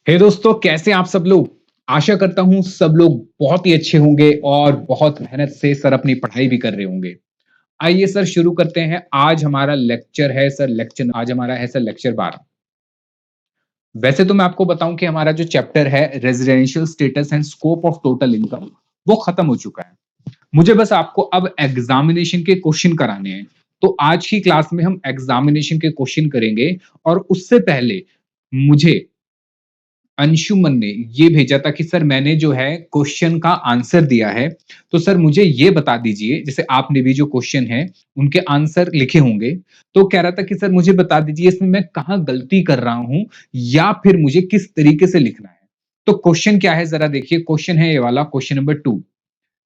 हे दोस्तों, कैसे हैं आप सब लोग। आशा करता हूं सब लोग बहुत ही अच्छे होंगे और बहुत मेहनत से सर अपनी पढ़ाई भी कर रहे होंगे। आइए सर शुरू करते हैं। आज हमारा लेक्चर है सर लेक्चर आज हमारा है सर लेक्चर 12। वैसे तो मैं आपको बताऊं कि हमारा जो चैप्टर है residential status and scope of total income वो खत्म हो चुका है। मुझे बस आपको अब एग्जामिनेशन के क्वेश्चन कराने हैं। तो आज की क्लास में हम एग्जामिनेशन के क्वेश्चन करेंगे। और उससे पहले मुझे अंशुमन ने ये भेजा था कि सर मैंने जो है क्वेश्चन का आंसर दिया है। तो सर मुझे ये बता दीजिए, जैसे आपने भी जो क्वेश्चन है उनके आंसर लिखे होंगे। तो कह रहा था कि सर मुझे बता दीजिए इसमें मैं कहाँ गलती कर रहा हूं या फिर मुझे किस तरीके से लिखना है। तो क्वेश्चन क्या है जरा देखिए। क्वेश्चन है ये वाला, क्वेश्चन नंबर 2।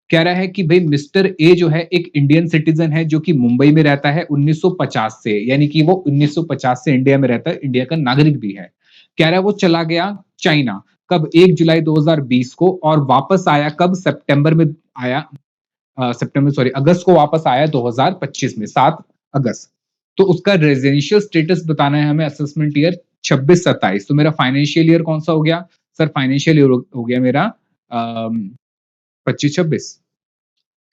कह रहा है कि भाई मिस्टर ए जो है एक इंडियन सिटीजन है जो कि मुंबई में रहता है 1950 से, यानी कि वो 1950 से इंडिया में रहता है, इंडिया का नागरिक भी है। कह रहा है वो चला गया चाइना कब, 1 जुलाई 2020 को, और वापस आया कब, सितंबर में आया, सितंबर सॉरी अगस्त को वापस आया 2025 में, 7 अगस्त। तो उसका रेजिडेंशियल स्टेटस बताना है हमें, असेसमेंट ईयर 26-27। तो मेरा फाइनेंशियल ईयर कौन सा हो गया सर? फाइनेंशियल ईयर हो गया मेरा 25-26।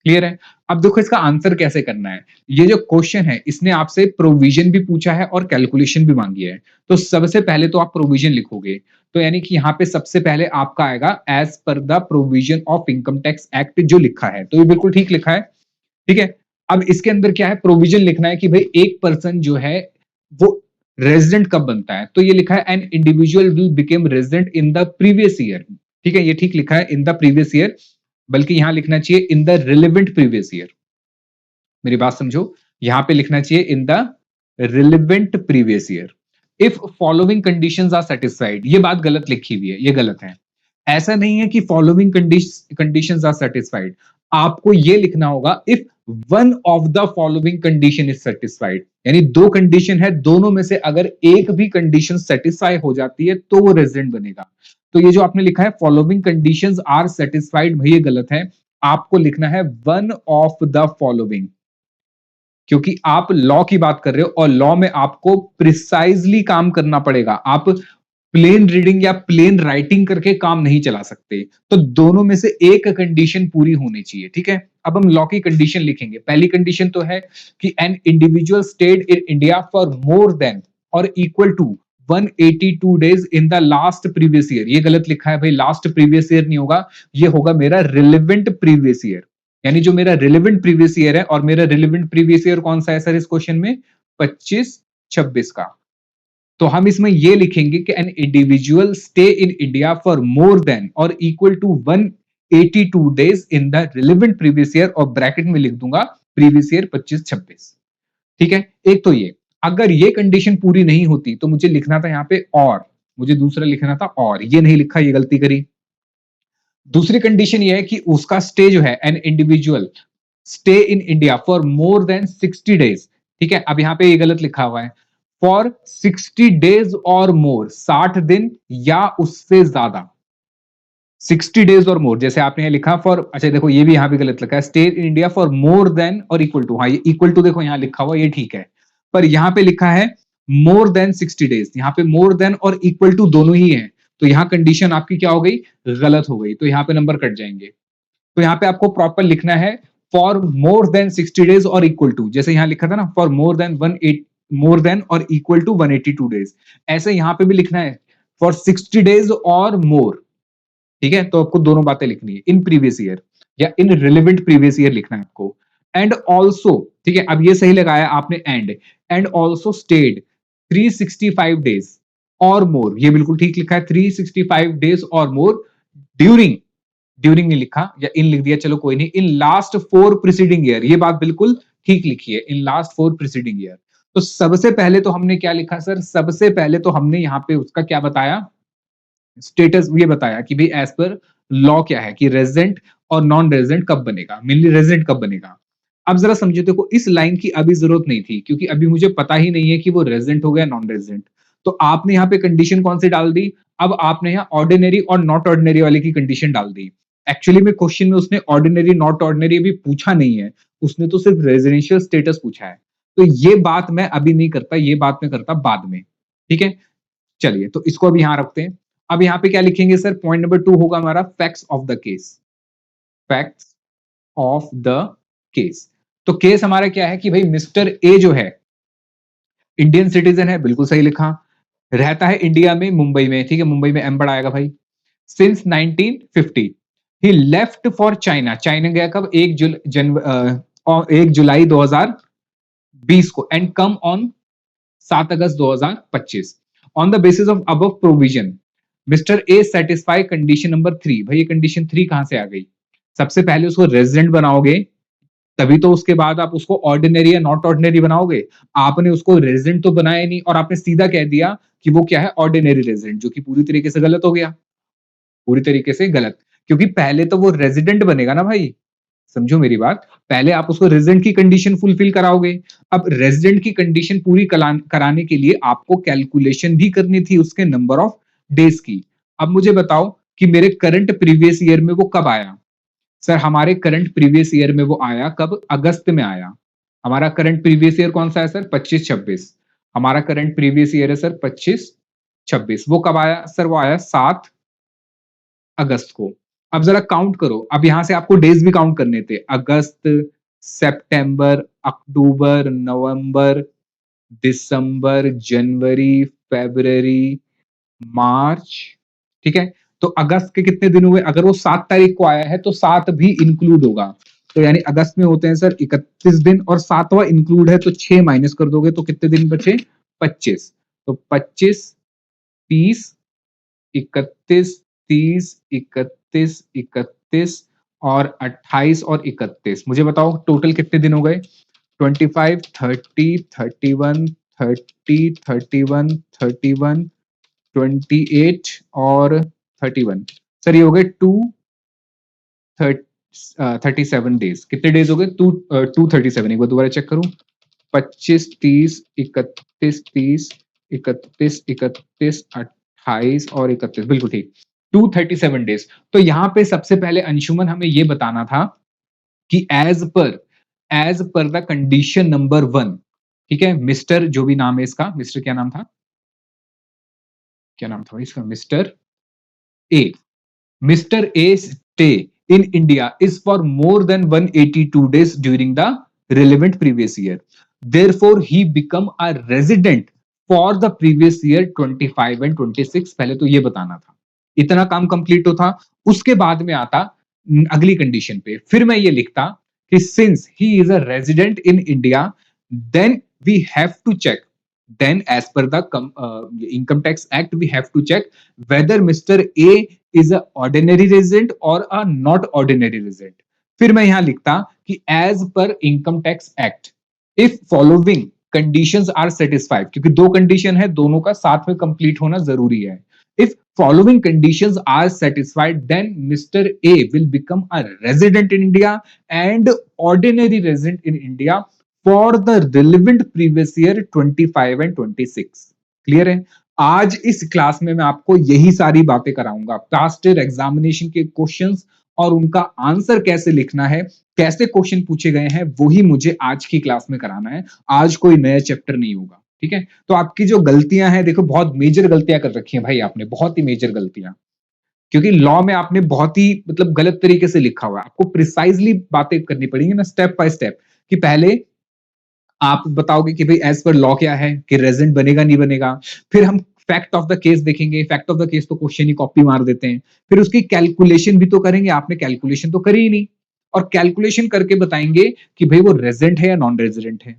क्लियर है। अब देखो इसका आंसर कैसे करना है। ये जो क्वेश्चन है इसने आपसे प्रोविजन भी पूछा है और कैलकुलेशन भी मांगी है। तो सबसे पहले तो आप प्रोविजन लिखोगे। तो यानी कि यहाँ पे सबसे पहले आपका आएगा as per the provision of income tax act जो लिखा है, तो ये बिल्कुल ठीक लिखा है। ठीक है। अब इसके अंदर क्या है, प्रोविजन लिखना है कि भाई एक पर्सन जो है वो रेजिडेंट कब बनता है। तो ये लिखा है an individual will became resident in the previous year. ठीक है, ये ठीक लिखा है इन द प्रीवियस ईयर, बल्कि यहां लिखना चाहिए in the relevant previous year. मेरी बात समझो, यहां पे लिखना चाहिए in the relevant previous year. If following conditions are satisfied, ये बात गलत लिखी हुई है, ये गलत है। ऐसा नहीं है कि फॉलोइंग कंडीशंस आर सेटिस्फाइड। आपको ये लिखना होगा if one of the following condition is satisfied, यानी दो कंडीशन है, दोनों में से अगर एक भी कंडीशन सेटिस्फाई हो जाती है तो वो रेजिडेंट बनेगा। तो ये जो आपने लिखा है फॉलोइंग कंडीशंस आर सेटिस्फाइड, भाई ये गलत है। आपको लिखना है वन ऑफ द फॉलोइंग, क्योंकि आप लॉ की बात कर रहे हो और लॉ में आपको प्रिसाइजली काम करना पड़ेगा। आप प्लेन रीडिंग या प्लेन राइटिंग करके काम नहीं चला सकते। तो दोनों में से एक कंडीशन पूरी होनी चाहिए। ठीक है। अब हम लॉ की कंडीशन लिखेंगे। पहली कंडीशन तो है कि an individual stayed in India for more than और equal to 182 days in the last previous year. ये गलत लिखा है भाई, लास्ट प्रीवियस ईयर नहीं होगा, ये होगा मेरा रिलेवेंट प्रीवियस ईयर। यानी जो मेरा रिलेवेंट प्रीवियस ईयर है, और मेरा रिलेवेंट प्रीवियस ईयर कौन सा है सर इस क्वेश्चन में? 25-26 का। तो हम इसमें ये लिखेंगे कि an individual stay in India for more than और equal to 182 days in the relevant previous year, और ब्रैकेट में लिख दूंगा प्रीवियस ईयर 25-26। ठीक है। एक तो ये, अगर ये कंडीशन पूरी नहीं होती तो मुझे लिखना था यहाँ पे और, मुझे दूसरा लिखना था और, ये नहीं लिखा, ये गलती करी। दूसरी कंडीशन ये है कि उसका स्टे जो है, N individual stay in India for more then 60 days. ठीक है। अब यहां पे ये गलत लिखा हुआ है, फॉर 60 डेज और मोर, 60 दिन या उससे ज्यादा। 60 डेज और मोर, जैसे आपने यहाँ लिखा फॉर, अच्छा देखो ये भी यहां भी गलत लिखा है, stay in India for more than और इक्वल टू। हाँ, ये इक्वल टू देखो यहां लिखा हुआ, ये ठीक है। पर यहां पे लिखा है मोर देन 60 डेज, यहां पे मोर देन और इक्वल टू दोनों ही है। तो यहां कंडीशन आपकी क्या हो गई? गलत हो गई। तो यहां पे नंबर कट जाएंगे। तो यहाँ पे आपको प्रॉपर लिखना है फॉर मोर देन 60 डेज और इक्वल टू, जैसे यहां लिखा था ना फॉर मोर देन और इक्वल टू 182 डेज, ऐसे यहां पे भी लिखना है फॉर 60 डेज और मोर। ठीक है। तो आपको दोनों बातें लिखनी है, इन प्रीवियस ईयर या इन रिलेवेंट प्रीवियस ईयर लिखना है आपको। एंड ऑल्सो, ठीक है, अब ये सही लगाया आपने, एंड ऑल्सो स्टेड 365 डेज और मोर, ये बिल्कुल ठीक लिखा है, 365 डेज और मोर ड्यूरिंग, ड्यूरिंग नहीं लिखा या इन लिख दिया, चलो कोई नहीं, इन लास्ट 4 प्रीसीडिंग ईयर, ये बात बिल्कुल ठीक लिखी है, इन लास्ट 4 प्रीसीडिंग ईयर। तो सबसे पहले तो हमने क्या लिखा सर? सबसे पहले तो हमने यहाँ पे उसका क्या बताया, स्टेटस ये बताया कि भाई एज पर लॉ क्या है कि रेजिडेंट और नॉन रेजिडेंट कब बनेगा, मेनली रेजिडेंट कब बनेगा। अब जरा समझो, देखो इस लाइन की अभी जरूरत नहीं थी क्योंकि अभी मुझे पता ही नहीं है कि वो रेजिडेंट हो गया नॉन रेजिडेंट। तो आपने यहाँ पे कंडीशन कौन सी डाल दी? अब आपने यहाँ ऑर्डिनरी और नॉट ऑर्डिनरी वाले की कंडीशन डाल दी। एक्चुअली में क्वेश्चन में उसने ऑर्डिनरी नॉट ऑर्डिनरी अभी पूछा नहीं है, उसने तो सिर्फ रेजिडेंशियल स्टेटस पूछा है। तो ये बात मैं अभी नहीं करता, ये बात मैं करता बाद में। ठीक है। चलिए, तो इसको अभी यहां रखते हैं। अब यहाँ पे क्या लिखेंगे सर? पॉइंट नंबर 2 होगा हमारा facts of the case. Facts of the case. तो केस हमारा क्या है कि भाई मिस्टर ए जो है इंडियन सिटीजन है, बिल्कुल सही लिखा। रहता है इंडिया में, मुंबई में, ठीक है, मुंबई में एम बड़ा आएगा भाई। Since 1950 he left for China. China गया कब? 1 जुलाई 2020 को and come on 7 August 2025। On the basis of above provision mister A satisfy condition number 3। भाई ये कंडीशन 3 कहां से आ गई? सबसे पहले उसको रेजिडेंट बनाओगे, तभी तो उसके बाद आप उसको ऑर्डिनरी या नॉट ऑर्डिनरी बनाओगे। आपने उसको रेजिडेंट तो बनाया नहीं और आपने सीधा कह दिया कि वो क्या है? ऑर्डिनरी रेजिडेंट, जो कि पूरी तरीके से गलत हो गया। पूरी तरीके से गलत, क्योंकि पहले तो वो रेजिडेंट बनेगा ना भाई। समझो मेरी बात, पहले आप उसको रेजिडेंट की कंडीशन फुलफिल कराओगे। अब रेजिडेंट की कंडीशन पूरी कराने के लिए आपको कैलकुलेशन भी करनी थी उसके नंबर ऑफ डेज की। अब मुझे बताओ कि मेरे करंट प्रीवियस ईयर में वो कब आया? सर हमारे करंट प्रीवियस ईयर में वो आया कब? अगस्त में आया। हमारा करंट प्रीवियस ईयर कौन सा है सर? 25-26। हमारा करंट प्रीवियस ईयर है सर 25-26। वो कब आया सर? वो आया 7 अगस्त को। अब जरा काउंट करो, अब यहां से आपको डेज भी काउंट करने थे। अगस्त, सितंबर, अक्टूबर, नवंबर, दिसंबर, जनवरी, फरवरी, मार्च, ठीक है। तो अगस्त के कितने दिन हुए? अगर वो 7 तारीख को आया है तो 7 भी इंक्लूड होगा। तो यानी अगस्त में होते हैं सर 31 दिन और 7वां इंक्लूड है, तो 6 माइनस कर दोगे तो कितने दिन बचे? 25। तो 25, 30, 31, 30, 31, 31 और 28 और 31। मुझे बताओ टोटल कितने दिन हो गए? 25, 30, 31, 30, 31, 31, 28 और 31। सर ये हो गए 37 डेज। कितने डेज हो गए? 237। एक बार दोबारा चेक करूं। 25, 30, 31, 30, 31, 31, 28 और 31, बिल्कुल ठीक। 237 डेज। तो यहां पे सबसे पहले अंशुमन हमें यह बताना था कि as per the condition number 1, ठीक है, मिस्टर जो भी नाम है इसका, मिस्टर क्या नाम था? क्या नाम था इसका? Mister A. Mr. A's stay in India is for more than 182 days during the relevant previous year. Therefore, he become a resident for the previous year 25 and 26। पहले तो ये बताना था, इतना काम कंप्लीट होता। उसके बाद में आता अगली कंडीशन पे, फिर मैं ये लिखता कि since he is a resident in India, then we have to check, then as per the income tax act we have to check whether Mr. A is a ordinary resident or a not ordinary resident। फिर मैं यहां लिखता कि as per income tax act if following conditions are satisfied, क्योंकि दो condition है, दोनों का साथ में कंप्लीट होना जरूरी है। if following conditions are satisfied then Mr. A will become a resident in India and ordinary resident in India for the relevant previous year 25 and 26। Clear है? आज इस क्लास में मैं आपको यही सारी बातें कराऊंगा, पास्ट ईयर एग्जामिनेशन के क्वेश्चंस और उनका आंसर कैसे लिखना है, कैसे क्वेश्चन पूछे गए हैं, वही मुझे आज की क्लास में कराना है। आज कोई नया चैप्टर नहीं होगा, ठीक है। तो आपकी जो गलतियां हैं, देखो बहुत मेजर गलतियां कर रखी हैं भाई आपने, बहुत ही मेजर गलतियां, क्योंकि लॉ में आपने बहुत ही मतलब गलत तरीके से लिखा हुआ है। आपको प्रिसाइजली बातें करनी पड़ेंगी ना, स्टेप बाय स्टेप, कि पहले आप बताओगे कि भाई एज पर लॉ क्या है, कि रेजिडेंट बनेगा नहीं बनेगा। फिर हम फैक्ट ऑफ द केस देखेंगे, फैक्ट ऑफ द केस तो क्वेश्चन ही कॉपी मार देते हैं। फिर उसकी कैलकुलेशन भी तो करेंगे, आपने कैलकुलेशन तो करी ही नहीं, और कैलकुलेशन करके बताएंगे कि भाई वो रेजिडेंट है या नॉन रेजिडेंट है।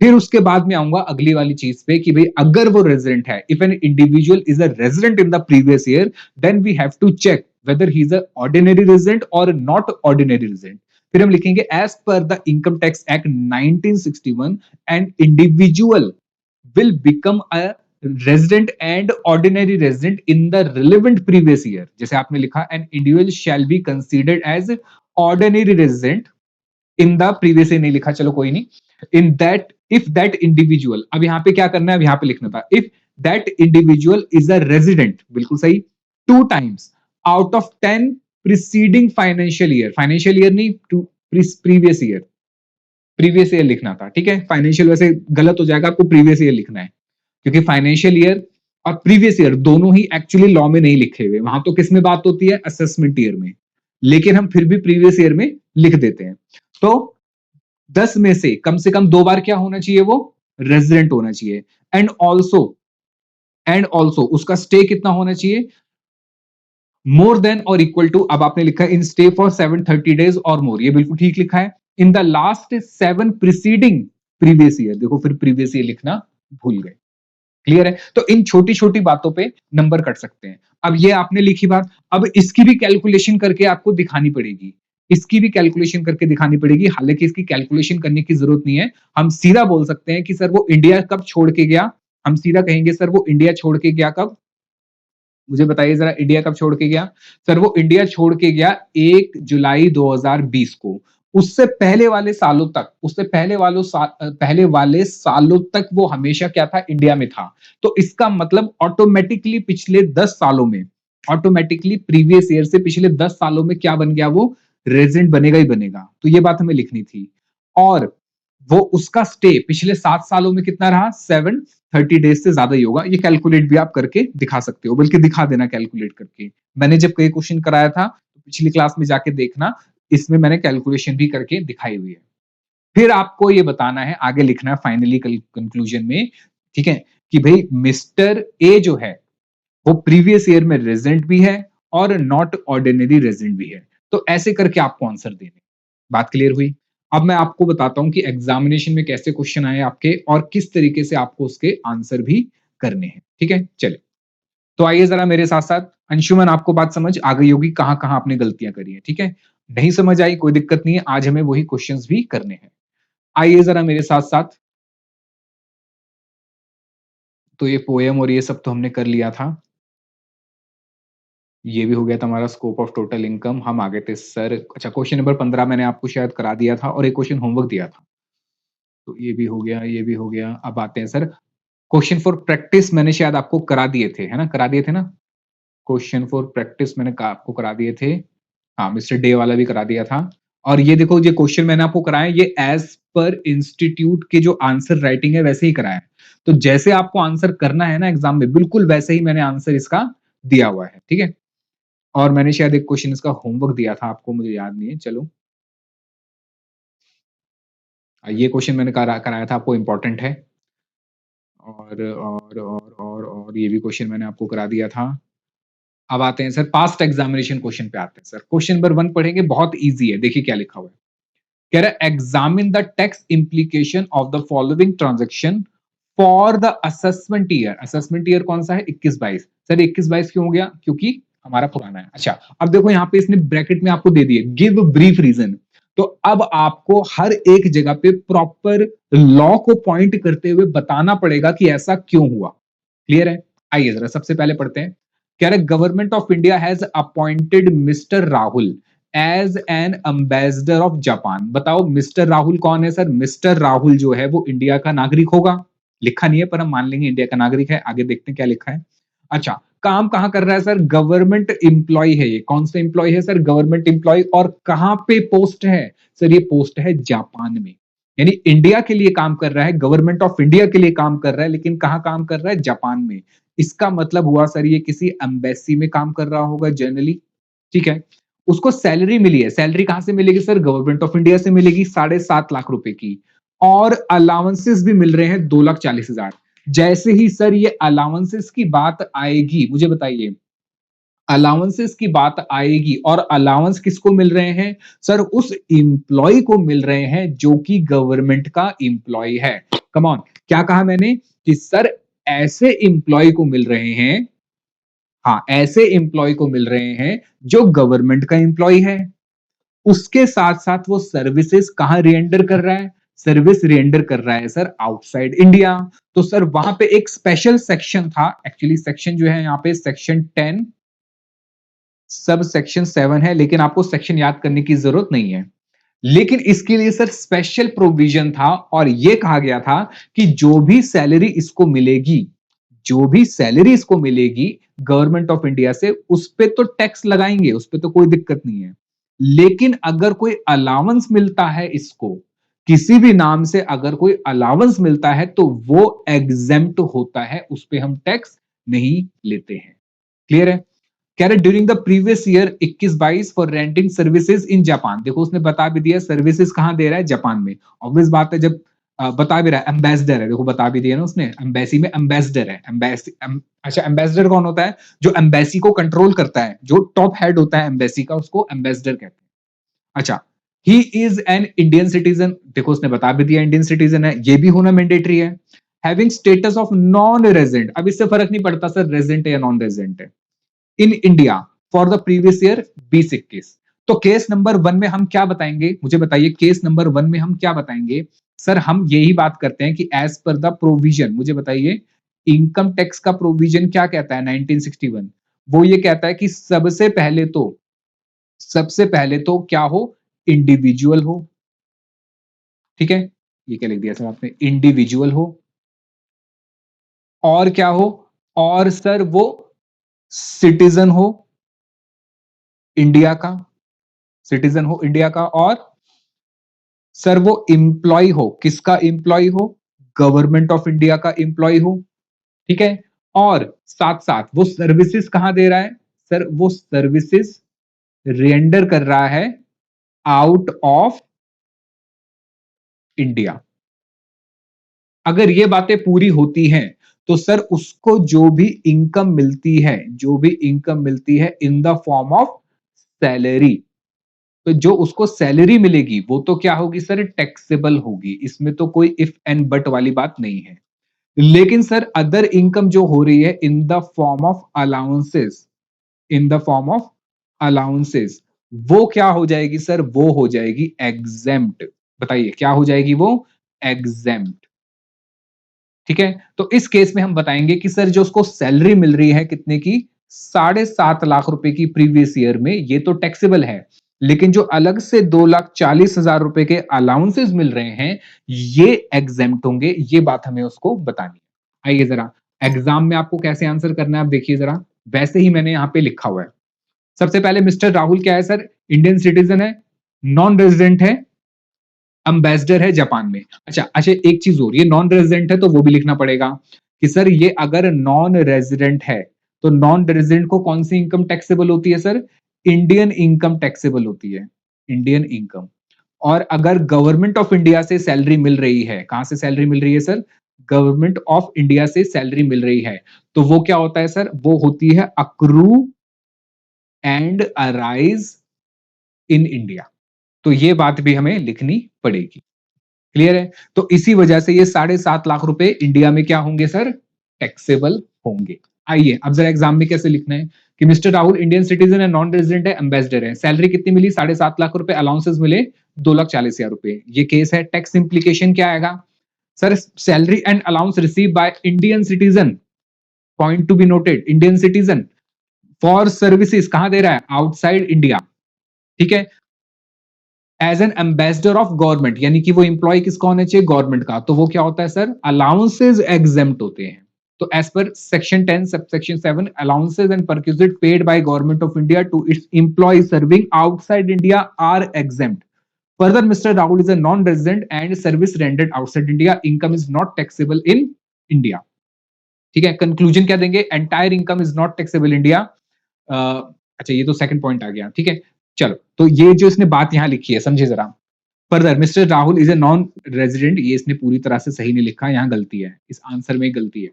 फिर उसके बाद में आऊंगा अगली वाली चीज पे कि भाई अगर वो रेजिडेंट है, if an individual is a resident in the previous year, then we have to check whether he is a ordinary resident और नॉट ऑर्डिनरी रेजिडेंट। फिर हम लिखेंगे as per the income tax act 1961 an individual will become a resident and ordinary resident in the relevant previous year। जैसे आपने लिखा an individual shall be considered as ordinary resident in the previous नहीं लिखा, चलो कोई नहीं। In that if that individual, अब यहां पे क्या करना है, अब यहां पे लिखना था if that individual is a resident, बिल्कुल सही, 2 times out of 10 preceding financial year, financial year नहीं, to previous year, previous year लिखना था, ठीक है। फाइनेंशियल वैसे गलत हो जाएगा, आपको प्रीवियस ईयर लिखना है, क्योंकि फाइनेंशियल ईयर और प्रीवियस ईयर दोनों ही एक्चुअली लॉ में नहीं लिखे हुए, वहां तो किस में बात होती है, असेसमेंट ईयर में, लेकिन हम फिर भी प्रीवियस ईयर में लिख देते हैं। तो 10 में से कम 2 बार क्या होना चाहिए, वो रेजिडेंट होना चाहिए। एंड ऑल्सो उसका स्टे कितना होना चाहिए, मोर देन और इक्वल टू, अब आपने लिखा है इन स्टे फॉर 730 डेज और मोर, ये बिल्कुल ठीक लिखा है। इन the last 7 preceding previous year, देखो फिर प्रीवियस ईयर लिखना भूल गए। क्लियर है, तो इन छोटी छोटी बातों पे नंबर कट सकते हैं। अब ये आपने लिखी बात, अब इसकी भी कैलकुलेशन करके आपको दिखानी पड़ेगी, इसकी भी कैलकुलेशन करके दिखानी पड़ेगी। हालांकि इसकी कैलकुलेशन करने की जरूरत नहीं है, हम सीधा बोल सकते हैं कि सर वो इंडिया कब छोड़ के गया, हम सीधा कहेंगे सर वो इंडिया छोड़ के गया कब, मुझे बताइए जरा, इंडिया कब छोड़ के गया। सर वो इंडिया छोड़ के गया 1 जुलाई 2020 को। उससे पहले वाले सालों तक, पहले वाले सालों तक वो हमेशा क्या था, इंडिया में था। तो इसका मतलब ऑटोमेटिकली पिछले 10 सालों में, ऑटोमेटिकली प्रीवियस ईयर से पिछले 10 सालों में क्या बन गया, वो रेजिडेंट बनेगा ही बनेगा। तो ये बात हमें लिखनी थी। और वो उसका स्टे पिछले 7 सालों में कितना रहा, 730 डेज से ज्यादा ही होगा। ये कैलकुलेट भी आप करके दिखा सकते हो, बल्कि दिखा देना कैलकुलेट करके। मैंने जब कई क्वेश्चन कराया था तो पिछली क्लास में जाके देखना, इसमें मैंने कैलकुलेशन भी करके दिखाई हुई है। फिर आपको ये बताना है, आगे लिखना है फाइनली कंक्लूजन में, ठीक है, कि भाई मिस्टर ए जो है वो प्रीवियस ईयर में रेजिडेंट भी है और नॉट ऑर्डिनरी रेजिडेंट भी है। तो ऐसे करके आपको आंसर देने। बात क्लियर हुई। अब मैं आपको बताता हूं कि एग्जामिनेशन में कैसे क्वेश्चन आए आपके और किस तरीके से आपको उसके आंसर भी करने हैं। ठीक है, चलिए, तो आइए जरा मेरे साथ साथ, अंशुमन आपको बात समझ आ गई होगी कहां कहां आपने गलतियां करी है। ठीक है, नहीं समझ आई कोई दिक्कत नहीं है, आज हमें वही क्वेश्चंस भी करने हैं। आइए जरा मेरे साथ साथ, तो ये पोएम और ये सब तो हमने कर लिया था, ये भी हो गया था हमारा स्कोप ऑफ टोटल इनकम। हम आ गए थे सर, अच्छा क्वेश्चन नंबर 15 मैंने आपको शायद करा दिया था और एक क्वेश्चन होमवर्क दिया था, तो ये भी हो गया, ये भी हो गया। अब आते हैं सर, क्वेश्चन फॉर प्रैक्टिस मैंने शायद आपको करा दिए थे, है ना, करा दिए थे ना, क्वेश्चन फॉर प्रैक्टिस मैंने आपको करा दिए थे। हाँ, मिस्टर डे वाला भी करा दिया था। और ये देखो, ये क्वेश्चन मैंने आपको कराया, ये एज पर इंस्टीट्यूट के जो आंसर राइटिंग है वैसे ही कराया है। तो जैसे आपको आंसर करना है ना एग्जाम में, बिल्कुल वैसे ही मैंने आंसर इसका दिया हुआ है। ठीक है, और मैंने शायद एक क्वेश्चन इसका होमवर्क दिया था आपको, मुझे याद नहीं है। चलो, ये क्वेश्चन मैंने कराया था आपको, इंपॉर्टेंट है। और ये भी क्वेश्चन मैंने आपको करा दिया था। अब आते हैं सर पास्ट एग्जामिनेशन क्वेश्चन पे आते हैं सर। क्वेश्चन नंबर 1 पढ़ेंगे, बहुत इजी है, देखिए क्या लिखा हुआ है। कह रहा है examine the tax implication of the following transaction for the assessment year. Assessment year कौन सा है, 21-22। सर 21-22 क्यों हो गया, क्योंकि हमारा पुराना है। अच्छा, अब देखो यहाँ पे इसने ब्रैकेट में आपको दे दिए गिव ब्रीफ रीजन। तो अब आपको हर एक जगह पे प्रॉपर लॉ को पॉइंट करते हुए बताना पड़ेगा कि ऐसा क्यों हुआ। क्लियर है, आइए जरा सबसे पहले पढ़ते हैं। कह रहे government of India has appointed mister Rahul as an ambassador of Japan. बताओ मिस्टर राहुल कौन है सर, मिस्टर राहुल जो है वो इंडिया का नागरिक होगा, लिखा नहीं है पर हम मान लेंगे इंडिया का नागरिक है। आगे देखते हैं क्या लिखा है। अच्छा, काम कहां कर रहा है सर, गवर्नमेंट एम्प्लॉय है। ये कौन सा एम्प्लॉय है सर, गवर्नमेंट एम्प्लॉय। और कहां पे पोस्ट है सर, ये पोस्ट है जापान में। यानी इंडिया के लिए काम कर रहा है, गवर्नमेंट ऑफ इंडिया के लिए काम कर रहा है, लेकिन कहां काम कर रहा है, जापान में। इसका मतलब हुआ सर ये किसी एम्बेसी में काम कर रहा होगा जनरली। ठीक है, उसको सैलरी मिली है, सैलरी कहां से मिलेगी सर, गवर्नमेंट ऑफ इंडिया से मिलेगी 7.5 लाख रुपए की। और अलाउंसेस भी मिल रहे हैं 2,40,000। जैसे ही सर ये अलाउंसेस की बात आएगी, मुझे बताइए, अलाउंसेस की बात आएगी और अलाउंस किसको मिल रहे हैं सर, उस इंप्लॉय को मिल रहे हैं जो कि गवर्नमेंट का इंप्लॉय है। कम ऑन, क्या कहा मैंने कि सर ऐसे इंप्लॉय को मिल रहे हैं, हाँ ऐसे इंप्लॉय को मिल रहे हैं जो गवर्नमेंट का इंप्लॉय है। उसके साथ साथ वो सर्विसेज कहां रिएंडर कर रहा है, सर्विस रिएंडर कर रहा है सर आउटसाइड इंडिया। तो सर वहां पे एक स्पेशल सेक्शन था, एक्चुअली सेक्शन जो है यहाँ पे सेक्शन 10 सब सेक्शन 7 है, लेकिन आपको सेक्शन याद करने की जरूरत नहीं है। लेकिन इसके लिए सर स्पेशल प्रोविजन था और यह कहा गया था कि जो भी सैलरी इसको मिलेगी, जो भी सैलरी इसको मिलेगी गवर्नमेंट ऑफ इंडिया से, उस पे तो टैक्स लगाएंगे, उस पे तो कोई दिक्कत नहीं है। लेकिन अगर कोई अलाउंस मिलता है इसको, किसी भी नाम से अगर कोई अलाउंस मिलता है तो वो एग्जेम्प्ट होता है, उस पे हम टैक्स नहीं लेते हैं। क्लियर है? कह रहे during the previous year 21-22 for renting services in Japan. देखो उसने बता भी दिया सर्विसेज कहां दे रहा है, जापान में। ऑब्वियस बात है, जब बता भी रहा है एम्बेसडर है, देखो बता भी दिया ना उसने, एम्बेसी में एम्बेसडर है। अच्छा, एम्बेसडर कौन होता है? जो एम्बेसी को कंट्रोल करता है, जो टॉप हेड होता है एम्बेसी का, उसको एम्बेसडर कहते हैं। अच्छा, he is an Indian citizen, देखो उसने बता भी दिया इंडियन सिटीजन है, ये भी होना मैंडेटरी है। Having status of non resident, अब इससे फर्क नहीं पड़ता सर रेजिडेंट है या नॉन रेजिडेंट है, in India for the previous year 20-21। तो केस नंबर 1 में हम क्या बताएंगे, मुझे बताइए, केस नंबर 1 में हम क्या बताएंगे? सर हम यही बात करते हैं कि एज पर द प्रोविजन, मुझे बताइए इनकम टैक्स का प्रोविजन क्या कहता है 1961? वो ये कहता है कि सबसे पहले तो क्या हो, इंडिविजुअल हो। ठीक है, ये क्या लिख दिया सर आपने, इंडिविजुअल हो, और क्या हो, और सर वो सिटीजन हो इंडिया का, सिटीजन हो इंडिया का, और सर वो इंप्लॉय हो, किसका इंप्लॉय हो, गवर्नमेंट ऑफ इंडिया का इंप्लॉय हो। ठीक है, और साथ साथ वो सर्विसेज कहां दे रहा है, सर वो सर्विसेज रेंडर कर रहा है आउट ऑफ इंडिया। अगर ये बातें पूरी होती हैं तो सर उसको जो भी इनकम मिलती है, जो भी इनकम मिलती है in the form of salary, तो जो उसको सैलरी मिलेगी वो तो क्या होगी सर, टैक्सेबल होगी। इसमें तो कोई इफ एंड बट वाली बात नहीं है। लेकिन सर अदर इनकम जो हो रही है in the form of allowances, in the form of allowances, वो क्या हो जाएगी सर, वो हो जाएगी एग्जेम्प्ट। बताइए क्या हो जाएगी वो, एग्जेम्प्ट। ठीक है, तो इस केस में हम बताएंगे कि सर जो उसको सैलरी मिल रही है कितने की, 7.5 लाख रुपए की प्रीवियस ईयर में, ये तो टैक्सेबल है। लेकिन जो अलग से 2,40,000 रुपए के अलाउंसेस मिल रहे हैं, ये एग्जेम्प्ट होंगे। ये बात हमें उसको बतानी है। आइए जरा एग्जाम में आपको कैसे आंसर करना है आप देखिए जरा, वैसे ही मैंने यहां पे लिखा हुआ है। सबसे पहले मिस्टर राहुल क्या है सर, इंडियन सिटीजन है, नॉन रेजिडेंट है, अम्बेसडर है जापान में। अच्छा अच्छा, एक चीज और, ये नॉन रेजिडेंट है तो वो भी लिखना पड़ेगा कि सर ये अगर नॉन रेजिडेंट है तो नॉन रेजिडेंट को कौन सी इनकम टैक्सेबल होती है सर, इंडियन इनकम टैक्सेबल होती है, इंडियन इनकम। और अगर गवर्नमेंट ऑफ इंडिया से सैलरी मिल रही है, कहां से सैलरी मिल रही है सर, गवर्नमेंट ऑफ इंडिया से सैलरी मिल रही है, तो वो क्या होता है सर, वो होती है accrue and arise in India. तो ये बात भी हमें लिखनी पड़ेगी। क्लियर है? तो इसी वजह से ये 7.5 लाख रुपए इंडिया में क्या होंगे सर, टैक्सेबल होंगे। आइए अब जरा एग्जाम में कैसे लिखना है कि मिस्टर राहुल इंडियन सिटीजन है, नॉन रेजिडेंट है, एम्बेसडर है, सैलरी कितनी मिली, 7.5 लाख रुपए, अलाउंसेस मिले 2,40,000 रुपए। ये केस है, टैक्स इंप्लीकेशन क्या आएगा sir, salary and allowance receive by Indian citizen, point to be noted, Indian citizen for services कहां दे रहा है, आउटसाइड इंडिया। ठीक है, as an ambassador of government, यानी कि वो इंप्लॉय किसका होना चाहिए, गवर्नमेंट का, तो वो क्या होता है सर, अलाउंसेज एग्जेम्प्ट होते हैं। तो as per section 10 subsection 7, allowances and perquisite paid by government of India to its employ serving outside India are exempt. Further, Mr. Rahul is a non-resident and service rendered outside India. Income is not taxable in India. ठीक है, conclusion क्या देंगे, entire income is not taxable India. अच्छा ये तो second point आ गया। ठीक है, चलो तो ये जो इसने बात यहां लिखी है समझे जरा। Further mister Rahul is a non resident, ये इसने पूरी तरह से सही नहीं लिखा, यहां गलती है, इस आंसर में गलती है।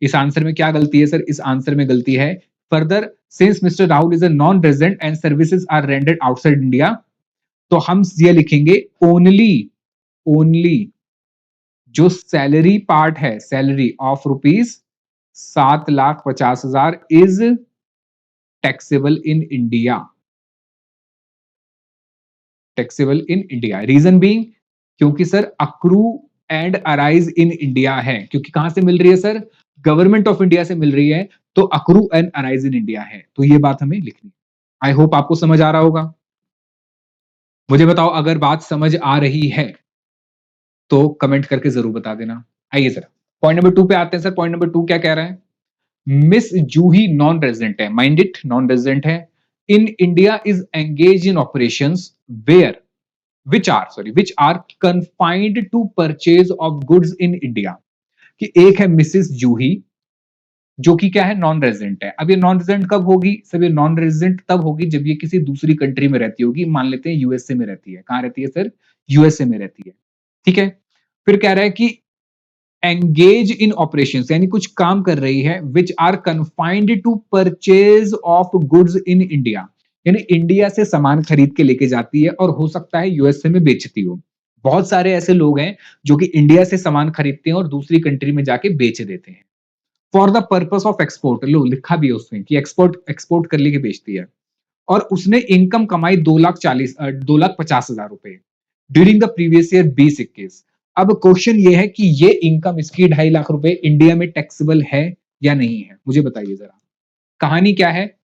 इस आंसर में क्या गलती है सर, इस आंसर में गलती है, further since mister Rahul is a non resident and services are rendered outside India, तो हम ये लिखेंगे ओनली, ओनली जो सैलरी पार्ट है, salary of ₹7,50,000 is taxable in India, taxable in India. Reason being, क्योंकि sir accrue and arise in India है, क्योंकि कहां से मिल रही है सर, गवर्नमेंट ऑफ इंडिया से मिल रही है, तो accrue and arise in India है। तो ये बात हमें लिखनी है। आई होप आपको समझ आ रहा होगा। मुझे बताओ अगर बात समझ आ रही है तो कमेंट करके जरूर बता देना। आइए सर पॉइंट नंबर 2 पे आते हैं। सर पॉइंट नंबर 2 क्या कह रहा है, मिस जूही नॉन रेजिडेंट है, माइंड इट नॉन रेजिडेंट है, in India is engage in operations where which are confined to purchase of goods in India। कि एक है मिसेस जूही, जो कि क्या है, नॉन रेजिडेंट है। अब ये नॉन रेजिडेंट कब होगी? सर ये नॉन रेजिडेंट तब होगी जब ये किसी दूसरी कंट्री में रहती होगी। मान लेते हैं यूएसए में रहती है। कहाँ रहती है सर? यूएसए में रहती है। ठीक है? फिर कह रहा है कि एंगेज इन ऑपरेशंस, यानी कुछ काम कर रही है which are confined to purchase of goods in India, यानी इंडिया से सामान खरीद के लेके जाती है और हो सकता है यूएसए में बेचती हो। बहुत सारे ऐसे लोग हैं जो कि इंडिया से सामान खरीदते हैं और दूसरी कंट्री में जाके बेच देते हैं for the purpose of export. लो लिखा भी है उसमें कि एक्सपोर्ट एक्सपोर्ट कर लेके बेचती है। और उसने इनकम कमाई 2,50,000 रुपए ड्यूरिंग द प्रीवियस ईयर 2021। अब क्वेश्चन ये है कि ये इनकम इसकी 2.5 लाख रुपए इंडिया में टैक्सेबल है या नहीं है, मुझे बताइए जरा। कहानी क्या है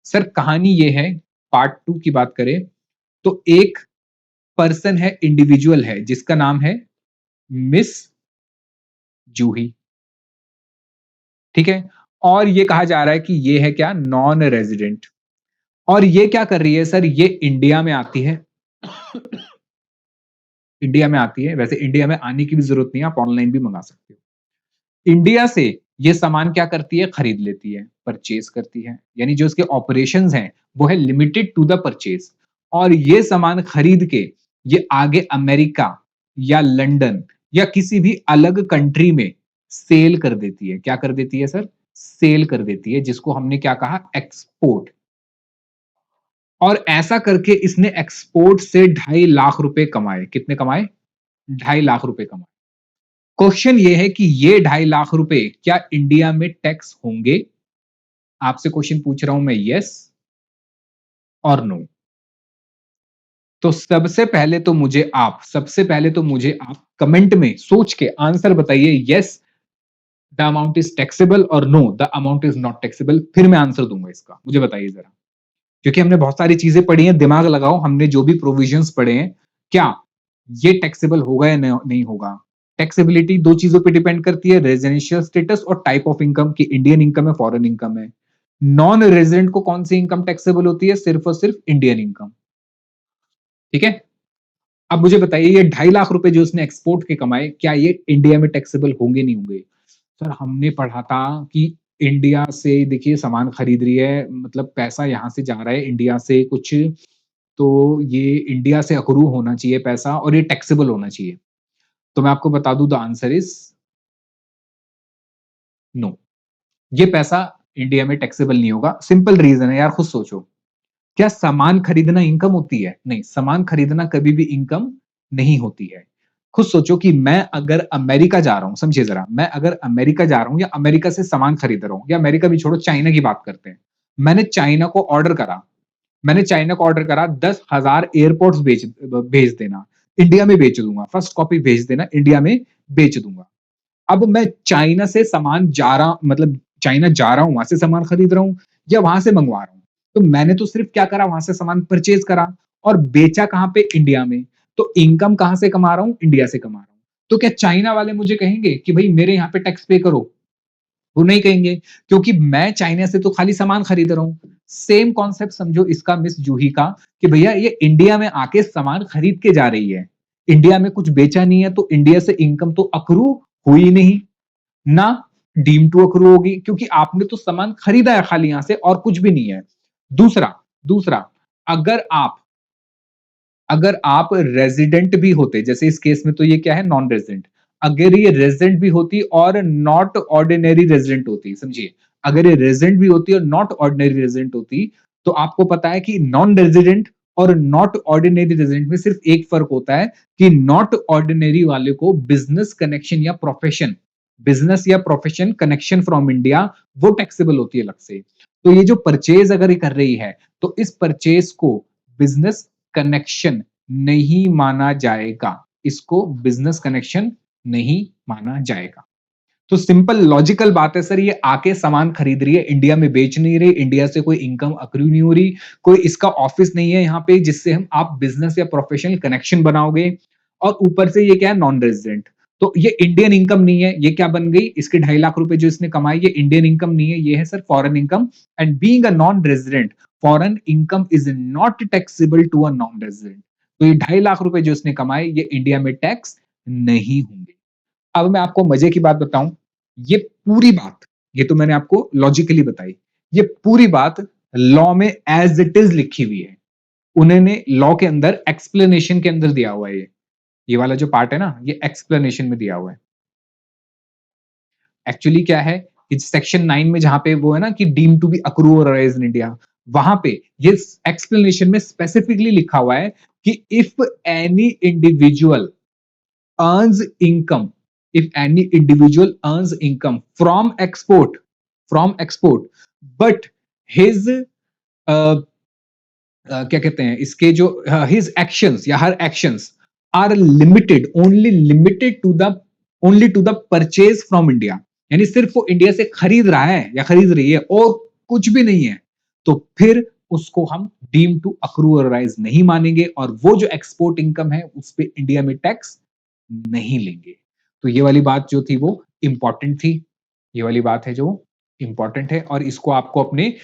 सर? कहानी ये है, पार्ट 2 की बात करें तो एक पर्सन है, इंडिविजुअल है, जिसका नाम है मिस जूही। ठीक है? और ये कहा जा रहा है कि ये है क्या, नॉन रेजिडेंट। और ये क्या कर रही है सर? ये इंडिया में आती है। इंडिया में आती है, वैसे इंडिया में आने की भी जरूरत नहीं है, आप ऑनलाइन भी मंगा सकते हो। इंडिया से ये सामान क्या करती है? खरीद लेती है, परचेज करती है, यानी जो इसके ऑपरेशंस हैं वो है लिमिटेड टू द परचेज। और ये सामान खरीद के ये आगे अमेरिका या लंदन या किसी भी अलग कंट्री में सेल कर देती है। क्या कर देती है सर? सेल कर देती है, जिसको हमने क्या कहा, एक्सपोर्ट। और ऐसा करके इसने एक्सपोर्ट से 2.5 लाख रुपए कमाए। कितने कमाए? 2.5 लाख रुपए कमाए। क्वेश्चन ये है कि ये 2.5 लाख रुपए क्या इंडिया में टैक्स होंगे? आपसे क्वेश्चन पूछ रहा हूं मैं, यस और नो। तो सबसे पहले तो मुझे आप कमेंट में सोच के आंसर बताइए, yes the amount is taxable और no the amount is not taxable. फिर मैं आंसर दूंगा इसका, मुझे बताइए जरा। क्योंकि हमने बहुत सारी चीजें पढ़ी हैं, दिमाग लगाओ, हमने जो भी प्रोविजंस पढ़े हैं, क्या ये टैक्सेबल होगा या नहीं होगा? टैक्सेबिलिटी दो चीजों पे डिपेंड करती है, रेजिडेंशियल स्टेटस और टाइप ऑफ इनकम, की इंडियन इनकम है, फॉरेन इनकम है। नॉन रेजिडेंट को कौन सी इनकम टैक्सेबल होती है? सिर्फ और सिर्फ इंडियन इनकम। ठीक है? अब मुझे बताइए, ये 2.5 लाख रुपए जो उसने एक्सपोर्ट के कमाए, क्या ये इंडिया में टैक्सेबल होंगे नहीं होंगे? सर हमने पढ़ा था कि इंडिया से देखिए सामान खरीद रही है, मतलब पैसा यहां से जा रहा है इंडिया से कुछ, तो ये इंडिया से अक्रू होना चाहिए पैसा और ये टैक्सेबल होना चाहिए। तो मैं आपको बता दूं, द आंसर इज नो। ये पैसा इंडिया में टैक्सेबल नहीं होगा। सिंपल रीजन है यार, खुद सोचो। क्या सामान खरीदना इनकम होती है? नहीं, सामान खरीदना कभी भी इनकम नहीं होती है। खुद सोचो कि मैं अगर अमेरिका जा रहा हूं, समझिए जरा, मैं अगर अमेरिका जा रहा हूं या अमेरिका से सामान खरीद रहा हूं, या अमेरिका भी छोड़ो, चाइना की बात करते हैं। मैंने चाइना को ऑर्डर करा, 10,000 एयरपोर्ट्स भेज देना, इंडिया में बेच दूंगा। फर्स्ट कॉपी भेज देना, इंडिया में बेच दूंगा। अब मैं चाइना से सामान जा रहा, मतलब चाइना जा रहा हूं, वहां से सामान खरीद रहा हूं या वहां से मंगवा रहा हूं, तो मैंने तो सिर्फ क्या करा, वहां से सामान परचेज करा और बेचा कहां पे? इंडिया में। तो इनकम कहां से कमा रहा हूं? इंडिया से कमा रहा हूं। तो क्या चाइना वाले मुझे कहेंगे कि भाई मेरे यहाँ पे टैक्स पे करो? वो नहीं कहेंगे, क्योंकि मैं चाइना से तो खाली सामान खरीद रहा हूं। सेम कॉन्सेप्ट समझो इसका मिस जूही का, कि भैया ये इंडिया में आके सामान खरीद के जा रही है, इंडिया में कुछ बेचा नहीं है, तो इंडिया से इनकम तो अक्रू हुई नहीं, ना डीम टू अक्रू होगी, क्योंकि आपने तो सामान खरीदा है खाली यहां से और कुछ भी नहीं है। दूसरा दूसरा अगर आप अगर आप रेजिडेंट भी होते, जैसे इस केस में तो ये क्या है, नॉन रेजिडेंट। अगर ये रेजिडेंट भी होती और नॉट ऑर्डिनरी रेजिडेंट होती, समझिए, अगर ये रेजिडेंट भी होती और नॉट ऑर्डिनरी रेजिडेंट होती, तो आपको पता है कि नॉन रेजिडेंट और नॉट ऑर्डिनरी रेजिडेंट में सिर्फ एक फर्क होता है कि नॉट ऑर्डिनरी वाले को बिजनेस या प्रोफेशन कनेक्शन फ्रॉम इंडिया, वो टैक्सेबल होती है अलग से। तो ये जो परचेज अगर ये कर रही है, तो इस परचेज को बिजनेस कनेक्शन नहीं माना जाएगा, इसको बिजनेस कनेक्शन नहीं माना जाएगा। तो सिंपल लॉजिकल बात है सर, ये आके सामान खरीद रही है, इंडिया में बेच नहीं रही, इंडिया से कोई इनकम अक्रू नहीं हो रही, कोई इसका ऑफिस नहीं है यहाँ पे जिससे हम आप बिजनेस या प्रोफेशनल कनेक्शन बनाओगे, और ऊपर से ये क्या है, नॉन रेजिडेंट। तो ये इंडियन इनकम नहीं है, ये क्या बन गई, इसके 2.5 लाख रुपए जो इसने कमाई, ये इंडियन इनकम नहीं है, ये है sir foreign income. And being a non resident, foreign income is not taxable to a non resident. तो ये 2.5 लाख रुपए जो इसने कमाए, ये इंडिया में टैक्स नहीं होंगे। अब मैं आपको मजे की बात बताऊं, ये पूरी बात ये तो मैंने आपको लॉजिकली बताई। ये पूरी बात लॉ में एज इट इज लिखी हुई है। उन्होंने लॉ के अंदर एक्सप्लेनेशन के अंदर दिया हुआ है ये वाला जो पार्ट है ना, ये एक्सप्लेनेशन में दिया हुआ है। एक्चुअली क्या है कि सेक्शन 9 में जहां पे वो है ना कि डीम टू बी अक्रू और अराइज इन इंडिया, वहां पे ये एक्सप्लेनेशन में स्पेसिफिकली लिखा हुआ है कि if any individual earns income, if any individual earns income from export but his क्या कहते हैं इसके जो हिज एक्शंस या her actions are limited only to the purchase from India, यानी सिर्फ वो इंडिया से खरीद रहा है या खरीद रही है और कुछ भी नहीं है, तो फिर उसको हम डीम टू अक्रूअराइज नहीं मानेंगे और वो जो एक्सपोर्ट इनकम है उस पे इंडिया में टैक्स नहीं लेंगे। तो ये वाली बात जो थी वो इंपॉर्टेंट थी, ये वाली बात है जो इंपॉर्टेंट है और इसको आपको अपने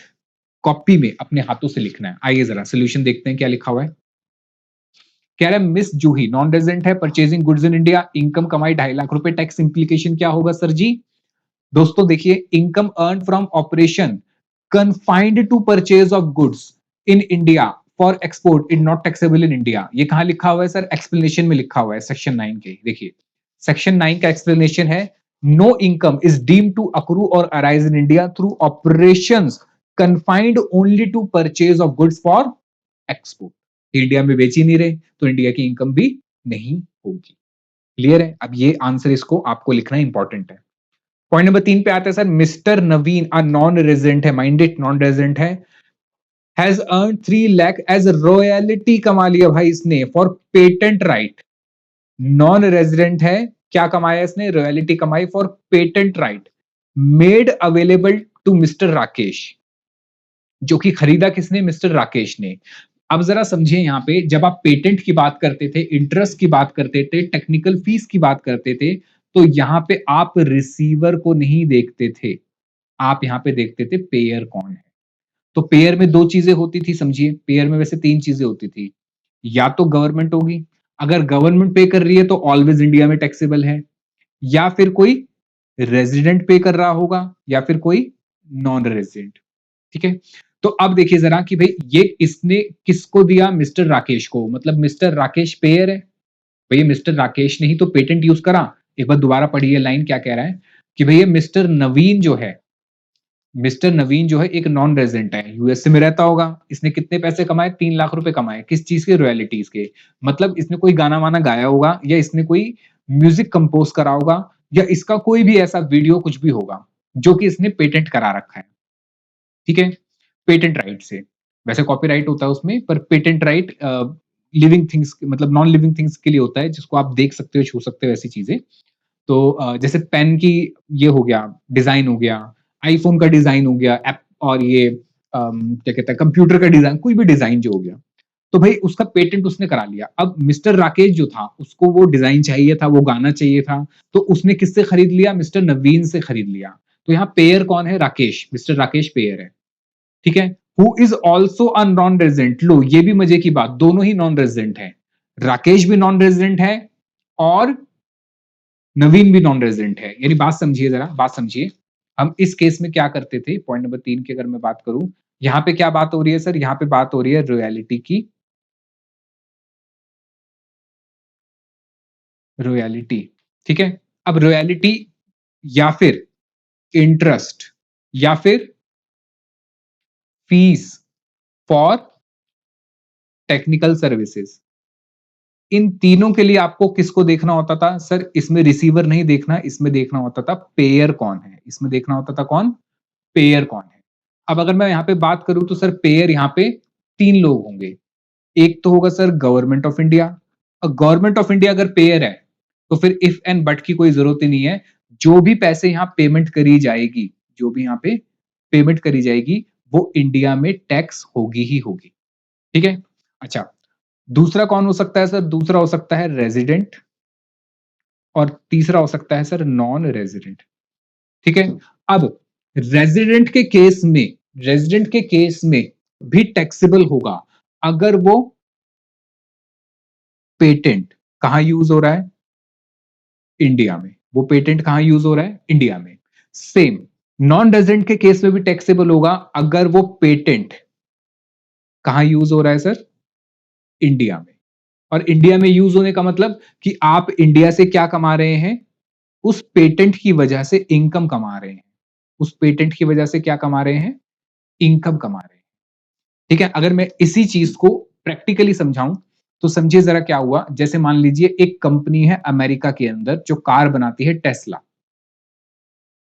कॉपी में अपने हाथों से लिखना है। आइए जरा सोल्यूशन देखते हैं क्या लिखा हुआ है। कह रहा है मिस जूही नॉन रेजिडेंट है, purchasing goods in India, income कमाई 2.5 लाख रुपए, टैक्स इंप्लीकेशन क्या होगा सर जी? दोस्तों देखिए, income earn from operation confined to purchase of goods in India for export is not taxable in India. ये कहां लिखा हुआ है सर? एक्सप्लेनेशन में लिखा हुआ है सेक्शन 9 के। देखिए सेक्शन 9 का एक्सप्लेनेशन है, no income is deemed to accrue और arise in India through operations confined only to purchase of goods for export. India में बेच ही नहीं रहे तो इंडिया की इनकम भी नहीं होगी। क्लियर है? अब ये आंसर इसको आपको लिखना इंपॉर्टेंट है। पॉइंट नंबर 3 पे आता है sir, mister Naveen a non resident है, माइंडेड नॉन रेजिडेंट है, has earn 3 lakh as royalty, कमा लिया भाई इसने for patent right. Non resident है, क्या कमाया इसने? रॉयलिटी कमाई for patent right made available to mister Rakesh, जो कि खरीदा किसने? मिस्टर राकेश ने। अब जरा समझिए यहां पे, जब आप पेटेंट की बात करते थे, इंटरेस्ट की बात करते थे, टेक्निकल फीस की बात करते थे, तो यहां पे आप रिसीवर को नहीं देखते थे, आप यहां पे देखते थे पेयर कौन है। तो पेयर में दो चीजें होती थी, समझिए पेयर में वैसे तीन चीजें होती थी, या तो गवर्नमेंट होगी, अगर गवर्नमेंट पे कर रही है तो ऑलवेज इंडिया में टैक्सेबल है, या फिर कोई रेजिडेंट पे कर रहा होगा, या फिर कोई नॉन रेजिडेंट। ठीक है, तो अब देखिए जरा कि भाई ये इसने किसको दिया? मिस्टर राकेश को, मतलब मिस्टर राकेश पेयर है। भैया मिस्टर राकेश ने ही तो पेटेंट यूज करा। एक बार दोबारा पढ़िए लाइन क्या कह रहा है कि भैया मिस्टर नवीन जो है, मिस्टर नवीन जो है एक नॉन रेजिडेंट है, यूएसए में रहता होगा, इसने कितने पैसे कमाए? 3 लाख रुपए कमाए, किस चीज के? रॉयल्टीज के। मतलब इसने कोई गाना वाना गाया होगा, या इसने कोई म्यूजिक कंपोज करा होगा, या इसका कोई भी ऐसा वीडियो कुछ भी होगा जो कि इसने पेटेंट करा रखा है। ठीक है, पेटेंट राइट से। वैसे कॉपीराइट होता है उसमें, पर पेटेंट राइट लिविंग थिंग्स मतलब नॉन लिविंग थिंग्स के लिए होता है, जिसको आप देख सकते हो, छू सकते हो, ऐसी चीजें। तो जैसे पेन की ये हो गया, डिजाइन हो गया, आईफोन का डिजाइन हो गया, ऐप और ये क्या कहता है कंप्यूटर का डिजाइन, कोई भी डिजाइन जो हो गया, तो भाई उसका पेटेंट उसने करा लिया। अब मिस्टर राकेश जो था, उसको वो डिजाइन चाहिए था, वो गाना चाहिए था, तो उसने किससे खरीद लिया? मिस्टर नवीन से खरीद लिया। तो यहाँ पेयर कौन है? राकेश, मिस्टर राकेश पेयर है। ठीक है, who is also a non resident. लो ये भी मजे की बात, दोनों ही नॉन रेजिडेंट है, राकेश भी नॉन रेजिडेंट है और नवीन भी नॉन रेजिडेंट है। यानी बात समझिए, जरा बात समझिए, हम इस केस में क्या करते थे? पॉइंट नंबर 3 की अगर मैं बात करूं, यहां पे क्या बात हो रही है सर? यहां पे बात हो रही है रॉयलिटी की, रॉयलिटी। ठीक है, अब रॉयलिटी या फिर इंटरेस्ट या फिर फीस फॉर टेक्निकल सर्विसेज, इन तीनों के लिए आपको किसको देखना होता था सर? इसमें रिसीवर नहीं देखना, इसमें देखना होता था पेयर कौन है, इसमें देखना होता था कौन? पेयर कौन है। अब अगर मैं यहाँ पे बात करूं तो सर पेयर यहाँ पे 3 लोग होंगे। एक तो होगा सर गवर्नमेंट ऑफ इंडिया, और गवर्नमेंट ऑफ इंडिया अगर पेयर है तो फिर इफ एंड बट की कोई जरूरत ही नहीं है, जो भी पैसे यहाँ पेमेंट करी जाएगी, जो भी यहाँ पे पेमेंट करी जाएगी, वो इंडिया में टैक्स होगी ही होगी। ठीक है, अच्छा, दूसरा कौन हो सकता है सर? दूसरा हो सकता है रेजिडेंट, और तीसरा हो सकता है सर नॉन रेजिडेंट। ठीक है, अब रेजिडेंट के केस में, रेजिडेंट के केस में भी टैक्सेबल होगा अगर वो पेटेंट कहां यूज हो रहा है? इंडिया में। वो पेटेंट कहां यूज हो रहा है? इंडिया में। सेम नॉन रेजिडेंट के केस में भी टैक्सेबल होगा अगर वो पेटेंट कहां यूज हो रहा है सर? इंडिया में। और इंडिया में यूज होने का मतलब कि आप इंडिया से क्या कमा रहे हैं? उस पेटेंट की वजह से इनकम कमा रहे हैं। उस पेटेंट की वजह से क्या कमा रहे हैं? इनकम कमा रहे हैं। ठीक है? अगर मैं इसी चीज को प्रैक्टिकली समझाऊं तो समझिए जरा क्या हुआ। जैसे मान लीजिए एक कंपनी है अमेरिका के अंदर जो कार बनाती है, टेस्ला।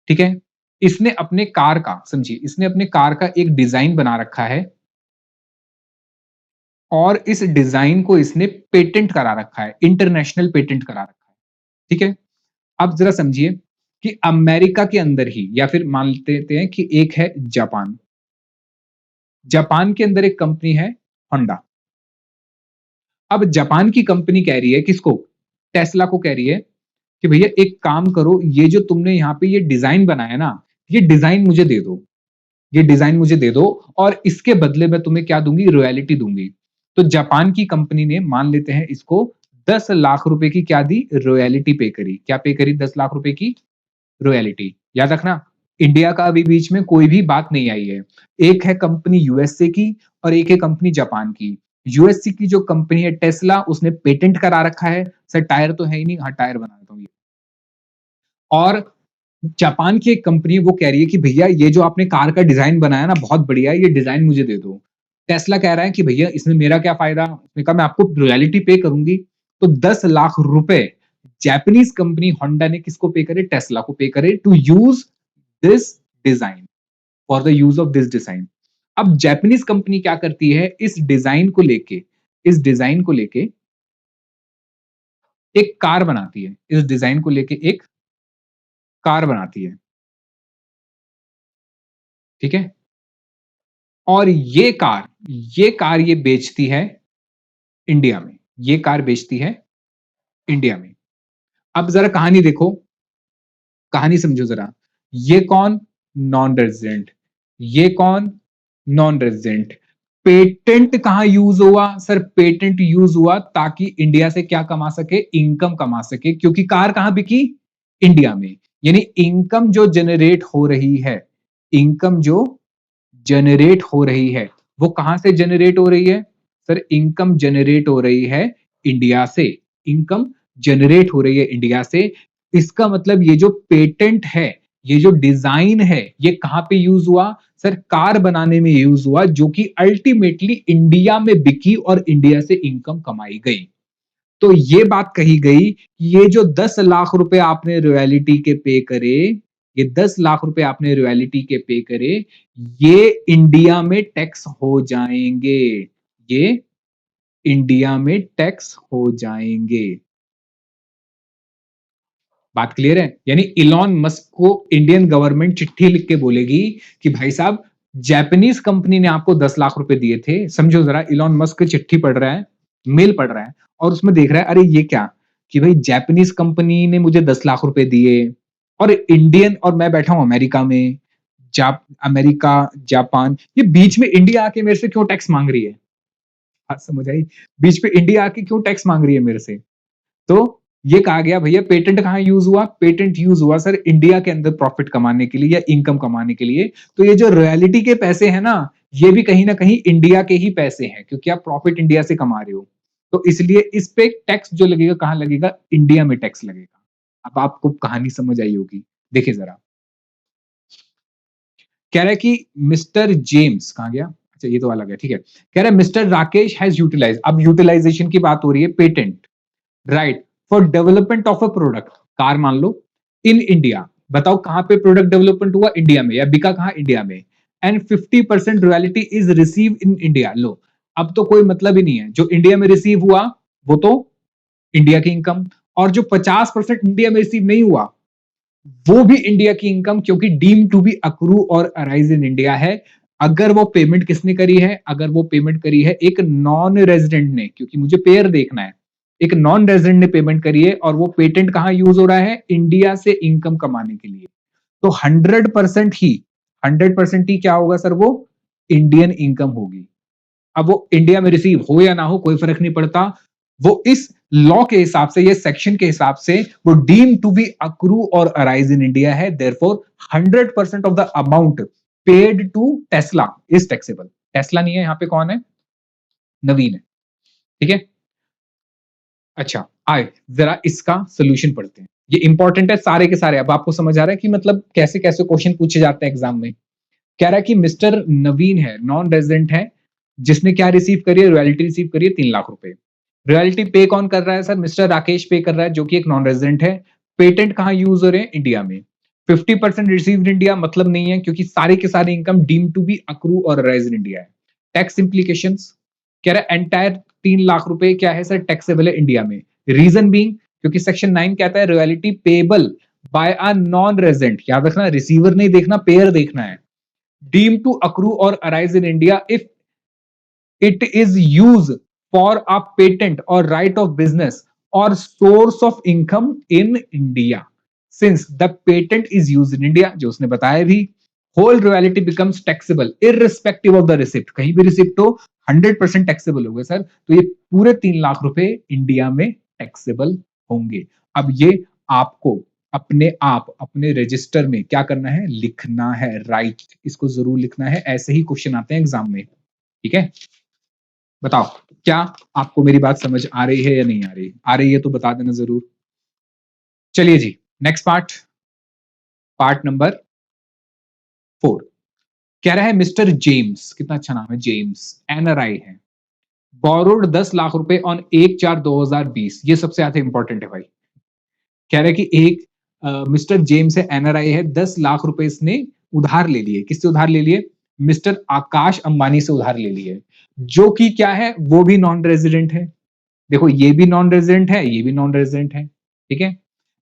ठीक है? इसने अपने कार का, समझिए, इसने अपने कार का एक डिजाइन बना रखा है और इस डिजाइन को इसने पेटेंट करा रखा है, इंटरनेशनल पेटेंट करा रखा है। ठीक है? अब जरा समझिए कि अमेरिका के अंदर ही, या फिर मान लेते हैं कि एक है जापान। जापान के अंदर एक कंपनी है होंडा। अब जापान की कंपनी कह रही है किसको? टेस्ला को कह रही है कि भैया एक काम करो, ये जो तुमने यहाँ पे ये डिजाइन बनाया ना, ये डिजाइन मुझे दे दो। ये डिजाइन मुझे दे दो और इसके बदले में तुम्हें क्या दूंगी? रॉयल्टी दूंगी। तो जापान की कंपनी ने, मान लेते हैं इसको, 10 लाख रुपए की क्या दी? रॉयल्टी पे करी। क्या पे करी? 10 लाख रुपए की रॉयल्टी। याद रखना, इंडिया का अभी बीच में कोई भी बात नहीं आई है। एक है कंपनी यूएसए की और एक है कंपनी जापान की। यूएसए की जो कंपनी है टेस्ला, उसने पेटेंट करा रखा है। सर टायर तो है ही नहीं, हाँ टायर बना देता हूँ ये। और जापान की एक कंपनी वो कह रही है कि भैया ये जो आपने कार का डिजाइन बनाया ना, बहुत बढ़िया है, ये डिजाइन मुझे दे दो। टेस्ला कह रहा है कि भैया इसमें मेरा क्या फायदा? उसने कहा मैं आपको रॉयल्टी पे करूंगी। तो 10 लाख रुपए जापानीज कंपनी होंडा ने किसको पे करे? टेस्ला को पे करे, to use this design, for the use of this design. अब जापानीज कंपनी क्या करती है? इस डिजाइन को लेके, इस डिजाइन को लेके एक कार बनाती है। इस डिजाइन को लेके एक कार बनाती है। ठीक है? और ये कार ये बेचती है इंडिया में। ये कार बेचती है इंडिया में। अब जरा कहानी देखो, कहानी समझो जरा। ये कौन? Non resident. ये कौन? Non resident. पेटेंट कहां यूज हुआ? सर पेटेंट यूज हुआ ताकि इंडिया से क्या कमा सके? इनकम कमा सके, क्योंकि कार कहां बिकी? इंडिया में। यानी इनकम जो जनरेट हो रही है, इनकम जो जनरेट हो रही है, वो कहां से जनरेट हो रही है? सर इनकम जनरेट हो रही है इंडिया से। इनकम जनरेट हो रही है इंडिया से। इसका मतलब ये जो पेटेंट है, ये जो डिजाइन है, ये कहां पे यूज हुआ? सर कार बनाने में यूज हुआ, जो कि अल्टीमेटली इंडिया में बिकी और इंडिया से इनकम कमाई गई। तो ये बात कही गई कि ये जो 10 लाख रुपए आपने रॉयल्टी के पे करे, ये 10 लाख रुपए आपने रॉयल्टी के पे करे, ये इंडिया में टैक्स हो जाएंगे। ये इंडिया में टैक्स हो जाएंगे। बात क्लियर है? यानी इलॉन मस्क को इंडियन गवर्नमेंट चिट्ठी लिख के बोलेगी कि भाई साहब, जापानीज कंपनी ने आपको 10 लाख रुपए दिए थे। समझो जरा, इलॉन मस्क चिट्ठी पढ़ रहा है, मेल पढ़ रहा है, और उसमें देख रहा है, अरे ये क्या, कि भाई जापानीज कंपनी ने मुझे 10 लाख रुपए दिए और इंडियन, और मैं बैठा हूं अमेरिका में। अमेरिका, जापान, ये बीच में इंडिया आके मेरे से क्यों टैक्स मांग रही है? बात समझ आई? बीच पे इंडिया आके क्यों टैक्स मांग रही है मेरे से? तो ये कहा गया भैया पेटेंट कहां यूज हुआ? पेटेंट यूज हुआ सर इंडिया के अंदर प्रॉफिट कमाने के लिए या इनकम कमाने के लिए। तो ये जो रॉयल्टी के पैसे हैं ना, ये भी कहीं ना कहीं इंडिया के ही पैसे हैं, क्योंकि आप प्रॉफिट इंडिया से कमा रहे हो। तो इसलिए इस पे टैक्स जो लगेगा, कहां लगेगा? इंडिया में टैक्स लगेगा। अब आपको कहानी समझ आई होगी। देखिए जरा, कह रहा है कि मिस्टर जेम्स कहां गया? अच्छा ये तो अलग है, ठीक है। कह रहा है मिस्टर राकेश हैज यूटिलाइज, अब यूटिलाइजेशन की बात हो रही है, patent right for development of a product, car मान लो, इन इंडिया। बताओ कहां पे प्रोडक्ट डेवलपमेंट हुआ? इंडिया में। या बिका कहां? इंडिया में। And 50% royalty is receive in India. लो, अब तो कोई मतलब ही नहीं है, जो इंडिया में रिसीव हुआ वो तो इंडिया की इनकम, और जो 50% इंडिया में रिसीव नहीं हुआ वो भी इंडिया की इनकम, क्योंकि डीम टू बी अक्रू और अराइज इन इंडिया है। अगर वो पेमेंट किसने करी है? अगर वो पेमेंट करी है एक नॉन रेजिडेंट ने, क्योंकि मुझे पेयर देखना है, एक नॉन रेजिडेंट ने पेमेंट करी है, और वो पेटेंट कहां यूज हो रहा है? इंडिया से इनकम कमाने के लिए। तो 100% ही क्या होगा सर? वो इंडियन इनकम होगी। अब वो इंडिया में रिसीव हो या ना हो कोई फर्क नहीं पड़ता, वो इस लॉ के हिसाब से, ये सेक्शन के हिसाब से वो डीम टू बी अक्रू और अराइज इन इंडिया है, therefore 100% of the amount paid to Tesla is taxable. Tesla नहीं है यहां पे, कौन है? नवीन है। ठीक है, अच्छा आए जरा इसका सोल्यूशन पढ़ते हैं। ये इंपॉर्टेंट है सारे के सारे। अब आपको समझ आ रहा है कि मतलब कैसे कैसे क्वेश्चन पूछे जाते हैं एग्जाम में। कह रहा है कि मिस्टर नवीन है, नॉन रेजिडेंट है, जिसने क्या रिसीव करी है? रॉयल्टी रिसीव करी है 3 लाख रुपए। रॉयल्टी पे कौन कर रहा है सर? मिस्टर राकेश पे कर रहा है, जो कि एक नॉन रेजिडेंट है। पेटेंट कहां यूज हो रहे हैं? इंडिया में। 50% रिसीव्ड इंडिया मतलब नहीं है, क्योंकि सारे के सारे income deem to be accrue और राइज इन इंडिया है। टैक्स इंप्लीकेशंस, कह रहा है एंटायर 3 लाख रुपए क्या है सर? टैक्सेबल है इंडिया में। रीजन बीइंग, क्योंकि सेक्शन 9 कहता है royalty payable by a non resident. याद रखना, रिसीवर नहीं देखना, पेयर देखना है। डीम टू अक्रू और arise in India if it is used for a patent or right of business or source of income in India. Since the patent is used in India, जो उसने बताया भी, whole royalty becomes taxable irrespective of the receipt. कहीं भी receipt हो 100% taxable होगा sir. तो ये पूरे 3 लाख रुपए इंडिया में टैक्सेबल होंगे। अब ये आपको अपने आप अपने रजिस्टर में क्या करना है? लिखना है, राइट। इसको जरूर लिखना है, ऐसे ही क्वेश्चन आते हैं एग्जाम में। ठीक है, बताओ क्या आपको मेरी बात समझ आ रही है या नहीं आ रही? आ रही है तो बता देना जरूर। चलिए जी, नेक्स्ट पार्ट, पार्ट नंबर 4। कह रहा है मिस्टर जेम्स, कितना अच्छा नाम है जेम्स, एनआरआई है, बोरोड 10 लाख रुपए ऑन 1/4/2020। ये सबसे ज्यादा इंपॉर्टेंट है भाई। कह रहा है कि एक मिस्टर जेम्स है, एनआरआई है, 10 लाख रुपए इसने उधार ले लिए। किससे उधार ले लिए? मिस्टर आकाश अंबानी से उधार ले लिए, जो कि क्या है? वो भी नॉन रेजिडेंट है। देखो ये भी नॉन रेजिडेंट है, ये भी नॉन रेजिडेंट है। ठीक है,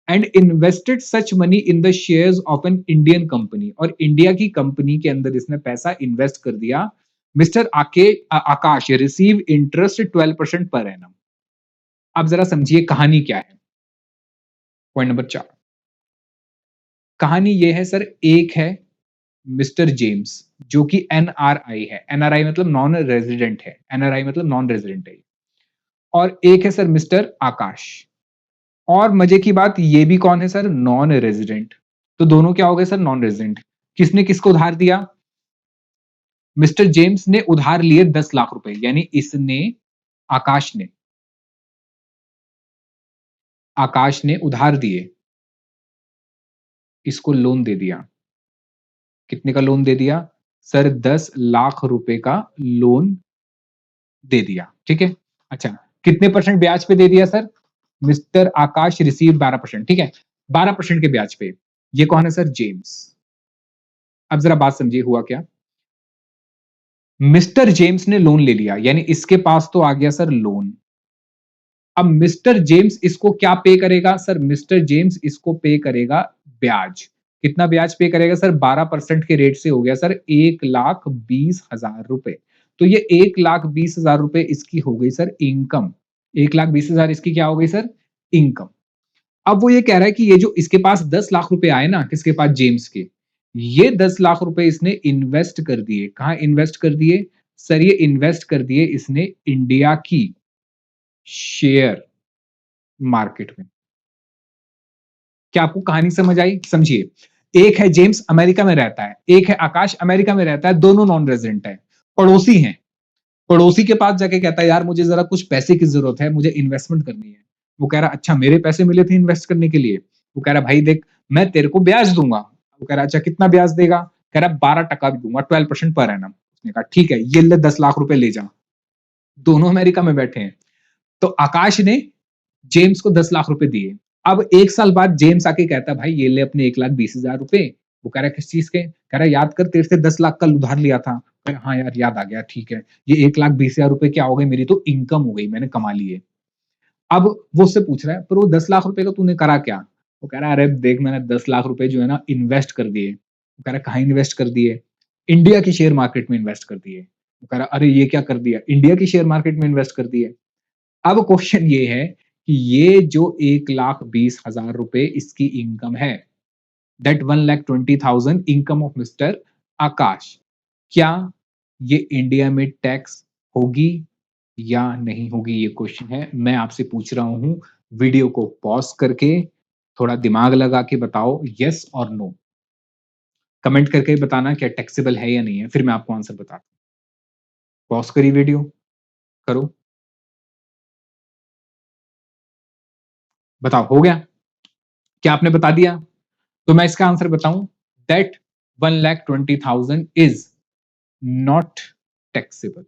and invested such money in the shares of an Indian company, और इंडिया की कंपनी के अंदर इसने पैसा इन्वेस्ट कर दिया। मिस्टर आकाश रिसीव इंटरेस्ट 12% पर एनम। अब जरा समझिए कहानी क्या है। पॉइंट नंबर 4, कहानी ये है सर, एक है मिस्टर जेम्स जो कि एनआरआई है, एनआरआई मतलब नॉन रेजिडेंट है, एनआरआई मतलब नॉन रेजिडेंट है, और एक है सर मिस्टर आकाश। और मजे की बात, ये भी कौन है सर? Non resident. तो दोनों क्या हो गए सर? Non resident. किसने किसको उधार दिया? मिस्टर जेम्स ने उधार लिए 10 लाख रुपए, यानी इसने, आकाश ने उधार दिए, इसको लोन दे दिया। कितने का लोन दे दिया सर? 10 लाख रुपए का लोन दे दिया। ठीक है, अच्छा कितने परसेंट ब्याज पे दे दिया सर? मिस्टर आकाश रिसीव 12%। ठीक है, 12% के ब्याज पे। ये कौन है सर? जेम्स। अब जरा बात समझिए हुआ क्या। मिस्टर जेम्स ने लोन ले लिया, यानी इसके पास तो आ गया सर लोन। अब मिस्टर जेम्स इसको क्या पे करेगा सर? मिस्टर जेम्स इसको पे करेगा ब्याज। कितना ब्याज पे करेगा सर? 12% के रेट से हो गया सर 1,20,000 रुपए। तो ये 1,20,000 रुपए इसकी हो गई सर इनकम। 1,20,000 इसकी क्या हो गई सर? इनकम। अब वो ये कह रहा है कि ये जो इसके पास 10 लाख रुपए आए ना, किसके पास? जेम्स के, ये 10 लाख रुपए इसने इन्वेस्ट कर दिए। कहां इन्वेस्ट कर दिए सर? ये इन्वेस्ट कर दिए इसने इंडिया की शेयर मार्केट में। क्या आपको कहानी समझ आई? समझिए, एक है जेम्स अमेरिका में रहता है, एक है आकाश अमेरिका में रहता है, दोनों नॉन रेजिडेंट है, पड़ोसी हैं। पड़ोसी के पास जाके कहता है यार मुझे जरा कुछ पैसे की जरूरत है, मुझे इन्वेस्टमेंट करनी है। वो कह रहा अच्छा मेरे पैसे मिले थे इन्वेस्ट करने के लिए। वो कह रहा भाई देख मैं तेरे को ब्याज दूंगा। वो कह रहा अच्छा कितना ब्याज देगा? कह रहा 12% भी दूंगा, 12% पर एनम। उसने कहा ठीक है ये ले 10 लाख रुपए ले जा। दोनों अमेरिका में बैठे हैं। तो आकाश ने जेम्स को 10 लाख रुपए दिए। अब 1 साल बाद जेम्स आके कहता है भाई ये ले अपने 1,20,000 रुपए। वो कह रहा है किस चीज के? कह रहा है याद कर तेरे से 10 लाख का उधार लिया था। कह रहा, हाँ यार याद आ गया, ठीक है ये 1,20,000 रुपए क्या हो गए? मेरी तो इनकम हो गई, मैंने कमा लिए। अब वो उससे पूछ रहा है पर वो 10 लाख रुपए का तूने करा क्या? वो कह रहा है अरे देख मैंने 10 लाख रुपए जो है ना इन्वेस्ट कर दिए। वो कह रहा है कहाँ इन्वेस्ट कर दिए? इंडिया की शेयर मार्केट में इन्वेस्ट कर दिए। वो कह रहा अरे ये क्या कर दिया? इंडिया की शेयर मार्केट में इन्वेस्ट कर दिए। अब क्वेश्चन ये है कि ये जो 1,20,000 रुपए इसकी इनकम है, दैट 1,20,000 इनकम ऑफ मिस्टर आकाश, क्या ये इंडिया में टैक्स होगी या नहीं होगी, ये क्वेश्चन है। मैं आपसे पूछ रहा हूं, वीडियो को पॉज करके थोड़ा दिमाग लगा के बताओ, यस और नो। कमेंट करके बताना क्या टैक्सेबल है या नहीं है, फिर मैं आपको आंसर बताता हूं। पॉज करी वीडियो, करो, बताओ हो गया? क्या आपने बता दिया? तो मैं इसका आंसर बताऊं, that 1,20,000 is not taxable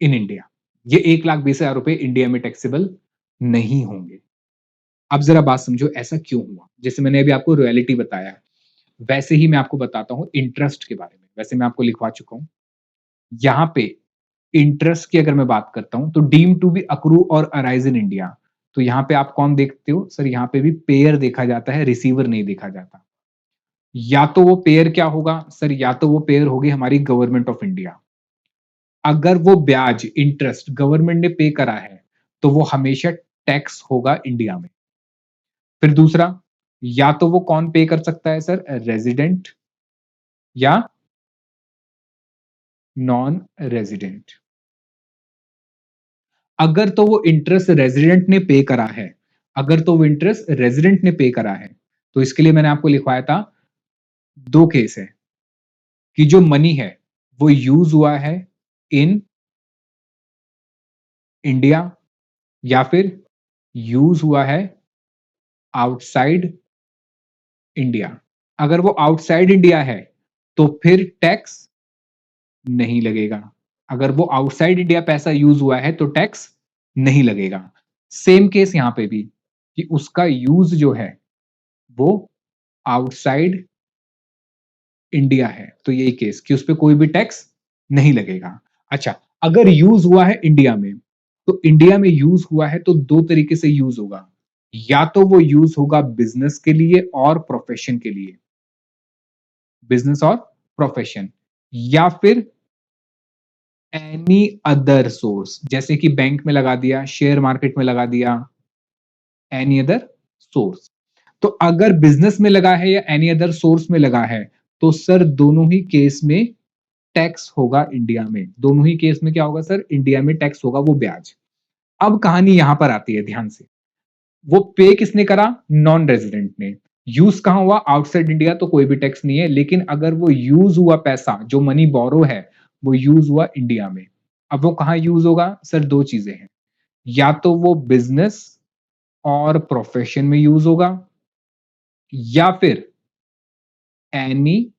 in India. ये 1,20,000 रुपए इंडिया में टैक्सेबल नहीं होंगे। अब जरा बात समझो, ऐसा क्यों हुआ? जैसे मैंने अभी आपको रॉयल्टी बताया, वैसे ही मैं आपको बताता हूं इंटरेस्ट के बारे में। वैसे मैं आपको लिखवा चुका हूं यहां पे। इंटरेस्ट की अगर मैं बात करता हूं तो डीम टू बी अक्रू और अराइज इन इंडिया, तो यहां पे आप कौन देखते हो सर? यहां पे भी पेयर देखा जाता है, रिसीवर नहीं देखा जाता। या तो वो पेयर क्या होगा सर? या तो वो पेयर होगी हमारी गवर्नमेंट ऑफ इंडिया। अगर वो ब्याज इंटरेस्ट गवर्नमेंट ने पे करा है तो वो हमेशा टैक्स होगा इंडिया में। फिर दूसरा, या तो वो कौन पे कर सकता है सर? रेजिडेंट या नॉन रेजिडेंट। अगर तो वो इंटरेस्ट रेजिडेंट ने पे करा है, अगर तो वो इंटरेस्ट रेजिडेंट ने पे करा है, तो इसके लिए मैंने आपको लिखवाया था दो केस है कि जो मनी है वो यूज हुआ है इन इंडिया या फिर यूज हुआ है आउटसाइड इंडिया। अगर वो आउटसाइड इंडिया है तो फिर टैक्स नहीं लगेगा। अगर वो आउटसाइड इंडिया पैसा यूज हुआ है तो टैक्स नहीं लगेगा। सेम केस यहां पे भी कि उसका यूज जो है वो आउटसाइड इंडिया है, तो यही केस कि उस पर कोई भी टैक्स नहीं लगेगा। अच्छा, अगर यूज हुआ है इंडिया में, तो इंडिया में यूज हुआ है तो दो तरीके से यूज होगा। या तो वो यूज होगा बिजनेस के लिए और प्रोफेशन के लिए, बिजनेस और प्रोफेशन, या फिर एनी अदर सोर्स, जैसे कि बैंक में लगा दिया, शेयर मार्केट में लगा दिया, एनी अदर सोर्स। तो अगर बिजनेस में लगा है या एनी अदर सोर्स में लगा है, तो सर दोनों ही केस में टैक्स होगा इंडिया में। दोनों ही केस में क्या होगा सर? इंडिया में टैक्स होगा, वो ब्याज। अब कहानी यहां पर आती है, ध्यान से। वो पे किसने करा? नॉन रेजिडेंट ने। यूज कहां हुआ? आउटसाइड इंडिया, तो कोई भी टैक्स नहीं है। लेकिन अगर वो यूज हुआ पैसा, जो मनी बोरो है, वो यूज हुआ इंडिया में, अब वो कहां यूज होगा सर? दो चीजें हैं, या तो वो बिजनेस और प्रोफेशन में यूज होगा, या फिर एनी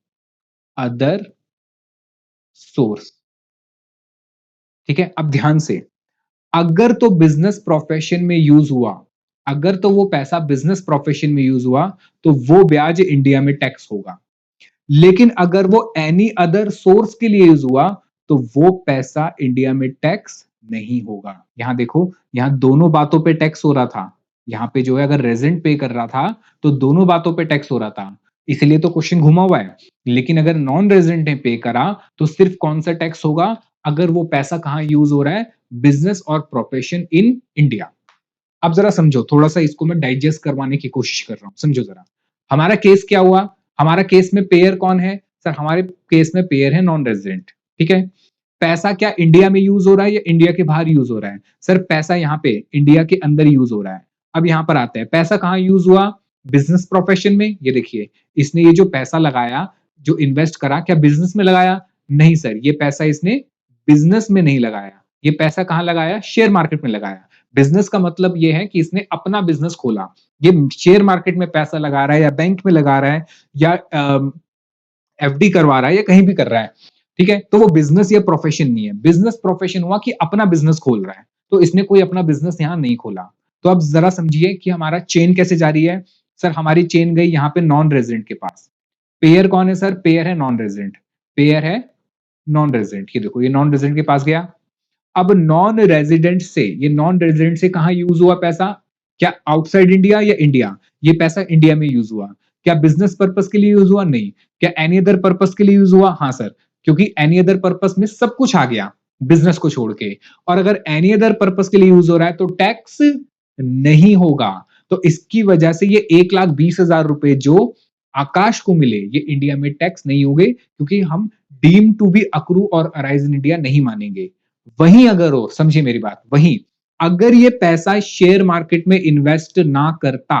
अदर सोर्स। ठीक है, अब ध्यान से, अगर तो बिजनेस प्रोफेशन में यूज हुआ, अगर तो वो पैसा बिजनेस प्रोफेशन में यूज हुआ, तो वो ब्याज इंडिया में टैक्स होगा। लेकिन अगर वो एनी अदर सोर्स के लिए यूज हुआ, तो वो पैसा इंडिया में टैक्स नहीं होगा। यहां देखो, यहां दोनों बातों पे टैक्स हो रहा था। यहां पे जो है, अगर रेजिडेंट पे कर रहा था तो दोनों बातों पे टैक्स हो रहा था, इसलिए तो क्वेश्चन घुमा हुआ है। लेकिन अगर नॉन रेजिडेंट ने पे करा तो सिर्फ कौन सा टैक्स होगा? अगर वो पैसा कहां यूज हो रहा है? बिजनेस और प्रोफेशन इन इंडिया। अब जरा समझो, थोड़ा सा इसको मैं डाइजेस्ट करवाने की कोशिश कर रहा हूं, समझो जरा। हमारा केस क्या हुआ? हमारा केस में पेयर कौन है सर? हमारे केस में पेयर है नॉन रेजिडेंट। ठीक है, पैसा क्या इंडिया में यूज हो रहा है या इंडिया के बाहर यूज हो रहा है? सर पैसा यहाँ पे इंडिया के अंदर यूज हो रहा है। अब यहां पर आता है, पैसा कहां यूज हुआ? बिजनेस प्रोफेशन में। ये देखिए, इसने ये जो पैसा लगाया, जो इन्वेस्ट करा, क्या बिजनेस में लगाया? नहीं सर, ये पैसा इसने बिजनेस में नहीं लगाया। ये पैसा कहां लगाया? शेयर मार्केट में लगाया। बिजनेस का मतलब ये है कि इसने अपना बिजनेस खोला। ये शेयर मार्केट में पैसा लगा रहा है या बैंक में लगा रहा है या एफडी करवा रहा है या कहीं भी कर रहा है। ठीक है, तो वो बिजनेस या प्रोफेशन नहीं है। बिजनेस प्रोफेशन हुआ कि अपना बिजनेस खोल रहा है, तो इसने कोई अपना बिजनेस यहां नहीं खोला। तो अब जरा समझिए कि हमारा चेन कैसे जा रही है। सर हमारी चेन गई यहां पे नॉन रेजिडेंट के पास। पेयर कौन है सर? पेयर है नॉन रेजिडेंट। पेयर है नॉन रेजिडेंट, ये देखो, ये नॉन रेजिडेंट के पास गया। अब नॉन रेजिडेंट से, ये नॉन रेजिडेंट से कहां यूज हुआ पैसा? क्या आउटसाइड इंडिया या इंडिया? ये पैसा इंडिया में यूज हुआ। क्या बिजनेस पर्पस के लिए यूज हुआ? नहीं। क्या एनी अदर पर्पस के लिए यूज हुआ? हाँ सर, क्योंकि एनी अदर पर्पस में सब कुछ आ गया बिजनेस को छोड़ के। और अगर एनी अदर पर्पस के लिए यूज हो रहा है तो टैक्स नहीं होगा। तो इसकी वजह से ये 1,20,000 रुपए जो आकाश को मिले, ये इंडिया में टैक्स नहीं होंगे, क्योंकि हम डीम टू बी अक्रू और अराइज इन इंडिया नहीं मानेंगे। वहीं अगर हो, समझिए मेरी बात, वहीं अगर ये पैसा शेयर मार्केट में इन्वेस्ट ना करता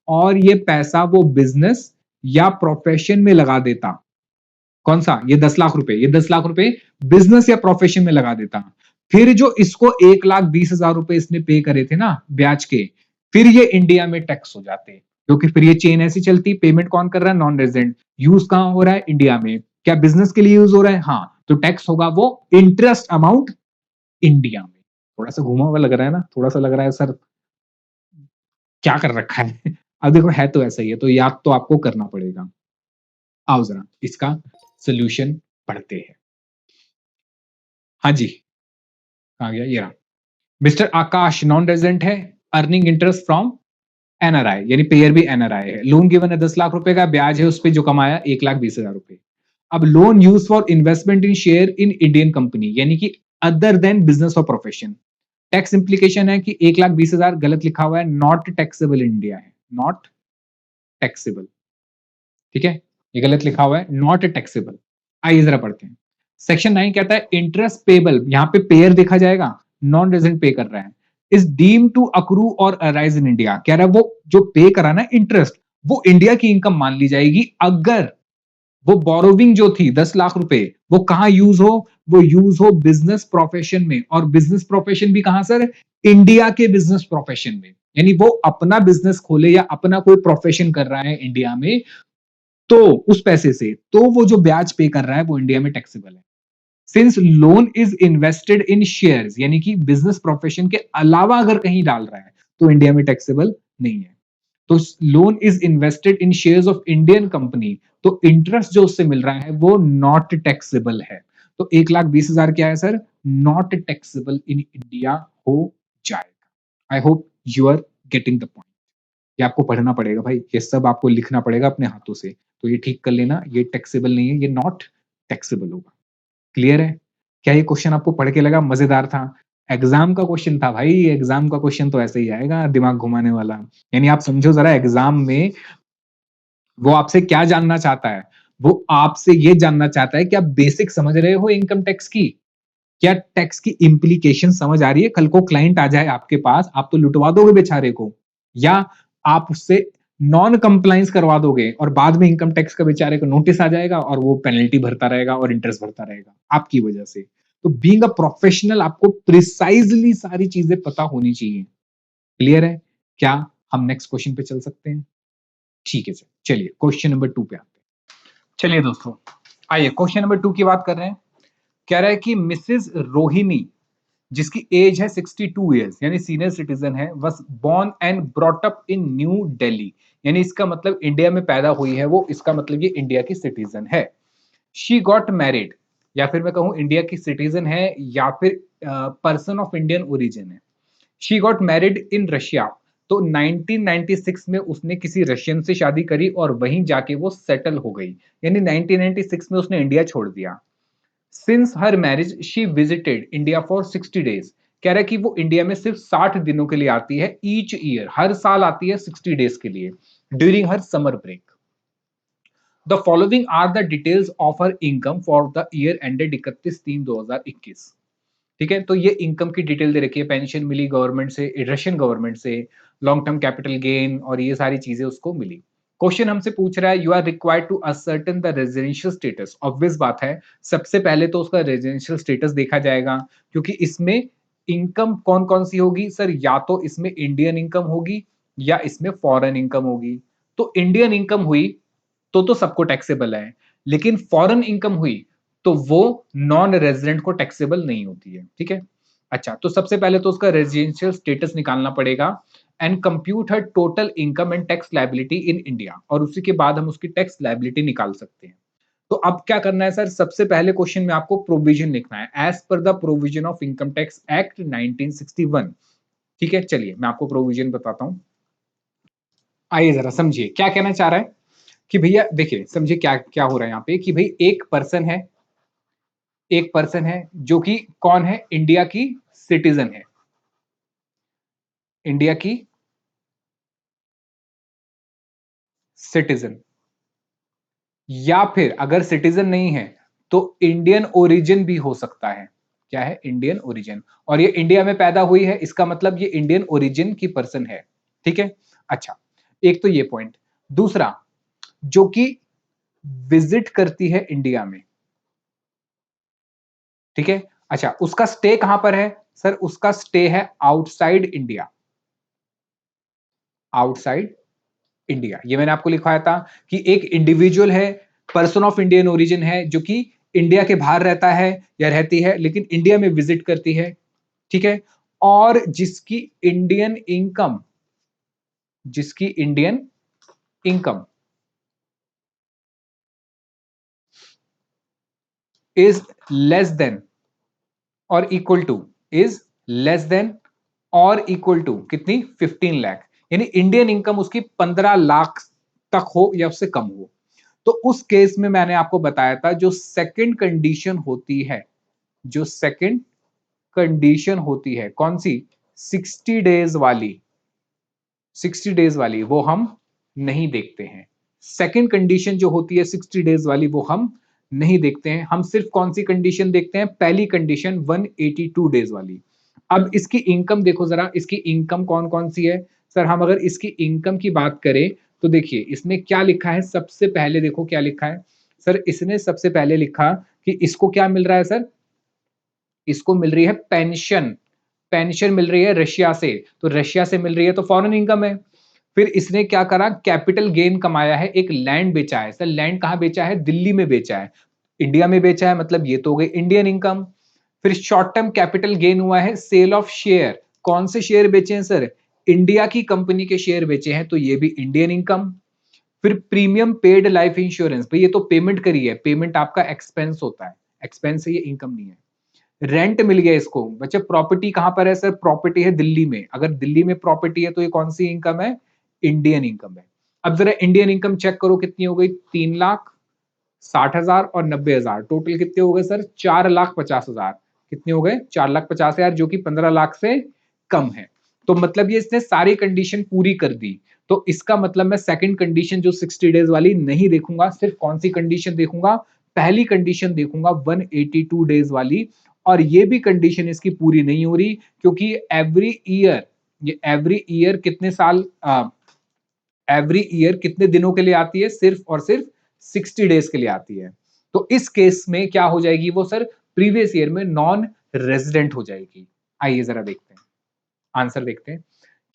और ये पैसा वो बिजनेस या प्रोफेशन में लगा देता, कौन सा, ये 10 लाख रुपए, ये 10 लाख रुपए बिजनेस या प्रोफेशन में लगा देता, फिर जो इसको 1,20,000 रुपए इसने पे करे थे ना ब्याज के, फिर ये इंडिया में टैक्स हो जाते, क्योंकि फिर ये चेन ऐसी चलती, पेमेंट कौन कर रहा है, नॉन रेजिडेंट, यूज कहां हो रहा है, इंडिया में, क्या बिजनेस के लिए यूज हो रहा है, हाँ, तो टैक्स होगा वो इंटरेस्ट अमाउंट इंडिया में। थोड़ा सा घुमा हुआ लग रहा है ना, थोड़ा सा लग रहा है सर क्या कर रखा है अब देखो है तो ऐसा ही है, तो याद तो आपको करना पड़ेगा। आओ जरा इसका सोल्यूशन पढ़ते हैं। हाँ जी, आ गया ये रहा। मिस्टर आकाश नॉन रेजिडेंट है, अर्निंग इंटरेस्ट फ्रॉम एनआरआई, यानी पेयर भी एनआरआई है, लोन गिवन है 10 लाख रुपए का, ब्याज है उस पर जो कमाया 1,20,000 रुपए। अब loan use for investment in share in Indian company, यानी कि अदर देन बिजनेस और प्रोफेशन। टैक्स इंप्लीकेशन है कि 1,20,000 गलत लिखा हुआ है, नॉट टैक्सेबल इंडिया है, नॉट टैक्सेबल, ठीक है, ये गलत लिखा हुआ है, नॉट टैक्सेबल। आइए जरा पढ़ते हैं। सेक्शन 9 कहता है इंटरेस्ट पेबल, यहां पे पेयर देखा जाएगा, नॉन रेजिडेंट पे कर रहा है, इज डीम टू अक्रू और अराइज इन इंडिया, कह रहा है वो जो पे करा ना इंटरेस्ट, वो इंडिया की इनकम मान ली जाएगी अगर वो बोरोविंग जो थी 10 लाख रुपए, वो कहां यूज हो, वो यूज हो बिजनेस प्रोफेशन में, और बिजनेस प्रोफेशन भी कहां सर, इंडिया के बिजनेस प्रोफेशन में, यानी वो अपना बिजनेस खोले या अपना कोई प्रोफेशन कर रहा है इंडिया में, तो उस पैसे से तो वो जो ब्याज पे कर रहा है वो इंडिया में टैक्सेबल है। Since loan is invested in shares, यानी कि बिजनेस प्रोफेशन के अलावा अगर कहीं डाल रहा है तो इंडिया में टैक्सेबल नहीं है। तो loan is invested in shares of Indian company, तो इंटरेस्ट जो उससे मिल रहा है वो नॉट टैक्सेबल है। तो 1,20,000 क्या है sir, not taxable in India हो जाएगा। I hope you are getting the point. ये आपको पढ़ना पड़ेगा भाई, ये सब आपको लिखना पड़ेगा अपने हाथों से, तो ये ठीक कर लेना, ये टैक्सेबल नहीं है, ये नॉट टैक्सेबल होगा। क्लियर है? क्या ये क्वेश्चन आपको पढ़ के लगा मजेदार था? एग्जाम का क्वेश्चन था भाई, एग्जाम का क्वेश्चन तो ऐसे ही आएगा, दिमाग घुमाने वाला। यानी आप समझो जरा, एग्जाम में वो आपसे क्या जानना चाहता है, वो आपसे ये जानना चाहता है कि आप बेसिक समझ रहे हो इनकम टैक्स की, क्या टैक्स की इंप्लीकेशन समझ आ रही है, कल को क्लाइंट आ जाए आपके पास, आप तो लुटवा दोगे बेचारे को, या आप उससे नॉन कंप्लायंस करवा दोगे और बाद में इनकम टैक्स का बेचारे को नोटिस आ जाएगा और वो पेनल्टी भरता रहेगा और इंटरेस्ट भरता रहेगा आपकी वजह से। तो बीइंग अ प्रोफेशनल आपको प्रिसाइजली सारी चीजें पता होनी चाहिए। क्लियर है? क्या हम नेक्स्ट क्वेश्चन पे चल सकते हैं? ठीक है सर, चलिए क्वेश्चन नंबर 2 पे आते हैं। चलिए दोस्तों, आइए क्वेश्चन नंबर 2 की बात कर रहे हैं। कह रहा है कि मिसेस रोहिणी, जिसकी एज है 62 ईयर्स, यानी सीनियर सिटीजन है, was born and brought up in New Delhi, यानी इसका मतलब इंडिया में पैदा हुई है वो, इसका मतलब ये इंडिया की सिटीजन है। शी गॉट मैरिड, या फिर मैं कहूं इंडिया की सिटीजन है या फिर पर्सन ऑफ इंडियन ओरिजिन है। She got married in Russia, तो 1996 में उसने किसी रशियन से शादी करी और वहीं जाके वो सेटल हो गई, यानी 1996 में उसने इंडिया छोड़ दिया। Since her marriage she visited India for 60 days, कह रहा है कि वो इंडिया में सिर्फ 60 दिनों के लिए आती है, ईच ईयर, हर साल आती है 60 डेज के लिए, during her summer break. The following are the details of her income for the year ended 31/3/2021। ठीक है, तो ये इनकम की डिटेल दे रखी है, पेंशन मिली गवर्नमेंट से, रशियन गवर्नमेंट से, लॉन्ग टर्म कैपिटल गेन और ये सारी चीजें उसको मिली। क्वेश्चन हमसे पूछ रहा है, you are required to ascertain the residential status. Obvious बात है, सबसे पहले तो उसका रेजिडेंशियल स्टेटस देखा जाएगा, क्योंकि इसमें इनकम कौन कौन सी होगी सर, या तो इसमें इंडियन इनकम होगी या इसमें फॉरेन इनकम होगी। तो इंडियन इनकम हुई तो सबको टैक्सेबल है, लेकिन फॉरेन इनकम हुई तो वो नॉन रेजिडेंट को टैक्सेबल नहीं होती है। ठीक है, अच्छा, तो सबसे पहले तो उसका रेजिडेंशियल स्टेटस निकालना पड़ेगा and compute her total income and tax liability in India, और उसी के बाद हम उसकी टैक्स लायबिलिटी निकाल सकते हैं। तो अब क्या करना है सर, सबसे पहले क्वेश्चन में आपको प्रोविजन लिखना है, as per the provision of income tax act 1961। ठीक है, चलिए मैं आपको प्रोविजन बताता हूं। आइए जरा समझिए क्या कहना चाह रहा है कि भैया देखिए, समझिए क्या क्या हो रहा है यहाँ पे, कि भाई एक पर्सन है, एक पर्सन है जो कि कौन है, इंडिया की सिटीजन है, इंडिया की सिटीजन, या फिर अगर सिटीजन नहीं है तो इंडियन ओरिजिन भी हो सकता है। क्या है? Indian origin. और ये इंडिया में पैदा हुई है, इसका मतलब ये इंडियन ओरिजिन की पर्सन है। ठीक है? अच्छा, एक तो ये पॉइंट। दूसरा, जो कि विजिट करती है इंडिया में, ठीक है? अच्छा, उसका स्टे कहां पर है? सर उसका स्टे है आउटसाइड इंडिया, आउटसाइड इंडिया। ये मैंने आपको लिखवाया था कि एक इंडिविजुअल है, पर्सन ऑफ इंडियन ओरिजिन है, जो कि इंडिया के बाहर रहता है या रहती है, लेकिन इंडिया में विजिट करती है, ठीक है? और जिसकी Indian income is less than और equal to, is less than और इक्वल टू कितनी? 15 लाख। यानी इंडियन इनकम उसकी 15 लाख तक हो या उससे कम हो। तो उस केस में मैंने आपको बताया था, जो सेकंड कंडीशन होती है, जो सेकंड कंडीशन होती है, कौन सी? 60 डेज वाली, 60 डेज वाली वो हम नहीं देखते हैं। सेकंड कंडीशन जो होती है 60 डेज वाली, वो हम नहीं देखते हैं। हम सिर्फ कौन सी कंडीशन देखते हैं? पहली कंडीशन 182 डेज वाली। अब इसकी इनकम देखो जरा, इसकी इनकम कौन कौन सी है? सर हम अगर इसकी इनकम की बात करें तो देखिए इसने क्या लिखा है, सबसे पहले देखो क्या लिखा है। सर इसने सबसे पहले लिखा कि इसको क्या मिल रहा है सर? इसको मिल रही है पेंशन, पेंशन मिल रही है रशिया से, तो रशिया से मिल रही है तो फॉरेन इनकम है। फिर इसने क्या करा? कैपिटल गेन कमाया है, एक लैंड बेचा है। सर लैंड कहां बेचा है? दिल्ली में बेचा है। इंडिया में बेचा है, मतलब ये तो हो गई इंडियन इनकम। फिर शॉर्ट टर्म कैपिटल गेन हुआ है, सेल ऑफ शेयर। कौन से शेयर बेचे हैं सर? इंडिया की कंपनी के शेयर बेचे हैं, तो ये भी इंडियन इनकम। फिर प्रीमियम पेड लाइफ इंश्योरेंस, भाई ये तो पेमेंट करी है, पेमेंट आपका एक्सपेंस होता है, एक्सपेंस है, ये इनकम नहीं है। रेंट मिल गया इसको। बच्चे प्रॉपर्टी कहां पर है? सर प्रॉपर्टी है दिल्ली में। अगर दिल्ली में प्रॉपर्टी है तो ये कौन सी इनकम है? इंडियन इनकम है। अब जरा इंडियन इनकम चेक करो कितनी हो गई? 3,60,000 और 90,000, टोटल कितने हो गए सर? 4,50,000। कितने हो गए? 4,50,000, जो कि 15 लाख से कम है। तो मतलब ये इसने सारी कंडीशन पूरी कर दी। तो इसका मतलब मैं सेकंड कंडीशन जो 60 डेज वाली नहीं देखूंगा, सिर्फ कौन सी कंडीशन देखूंगा? पहली कंडीशन देखूंगा 182 डेज वाली। और ये भी कंडीशन इसकी पूरी नहीं हो रही, क्योंकि एवरी ईयर, ये एवरी ईयर कितने साल, एवरी ईयर कितने दिनों के लिए आती है? सिर्फ और सिर्फ 60 डेज के लिए आती है। तो इस केस में क्या हो जाएगी वो सर? प्रीवियस ईयर में नॉन रेजिडेंट हो जाएगी। आइए जरा देखते हैं, आंसर देखते हैं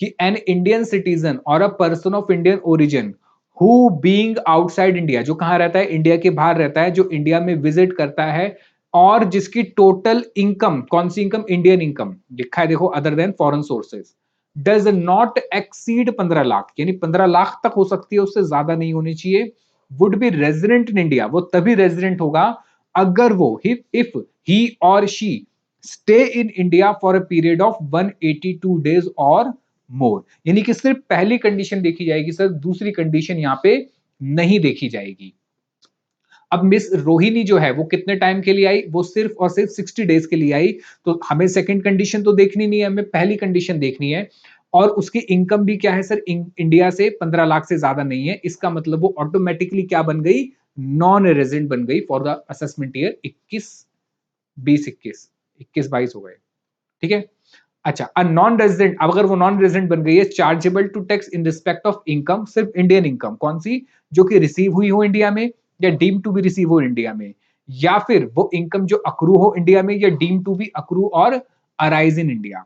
कि एन इंडियन सिटीजन और a person of Indian origin who being outside India, जो कहां रहता है? इंडिया के बाहर रहता है, जो इंडिया में विजिट करता है, और जिसकी टोटल इनकम, कौन सी इनकम? इंडियन इनकम लिखा है देखो, other than foreign sources, does not exceed 15 lakh, यानी 15 लाख तक हो सकती है, उससे ज्यादा नहीं होनी चाहिए। Would be resident in India, वो तभी रेजिडेंट होगा अगर वो, इफ ही और she stay in India for a period of 182 days और मोर। यानी कि सिर्फ पहली कंडीशन देखी जाएगी सर, दूसरी कंडीशन यहां पे नहीं देखी जाएगी। अब मिस रोहिणी जो है वो कितने टाइम के लिए आई? वो सिर्फ और सिर्फ 60 डेज के लिए आई। तो हमें सेकंड कंडीशन तो देखनी नहीं है, हमें पहली कंडीशन देखनी है। और उसकी इनकम भी क्या है सर? इंडिया से 15 लाख से ज्यादा नहीं है। इसका मतलब वो ऑटोमेटिकली क्या बन गई? नॉन रेजिडेंट बन गई फॉर द असेसमेंट ईयर 21-22 हो गए। ठीक है? अच्छा, अ नॉन रेजिडेंट, अब अगर वो नॉन रेजिडेंट बन गई है, chargeable to tax in respect of income, सिर्फ इंडियन इनकम, कौन सी? जो कि रिसीव हुई हो इंडिया में, या डीम टू बी रिसीव हो इंडिया में, या फिर वो इनकम जो अक्रू हो इंडिया में, या डीम टू बी अक्रू और arise in India.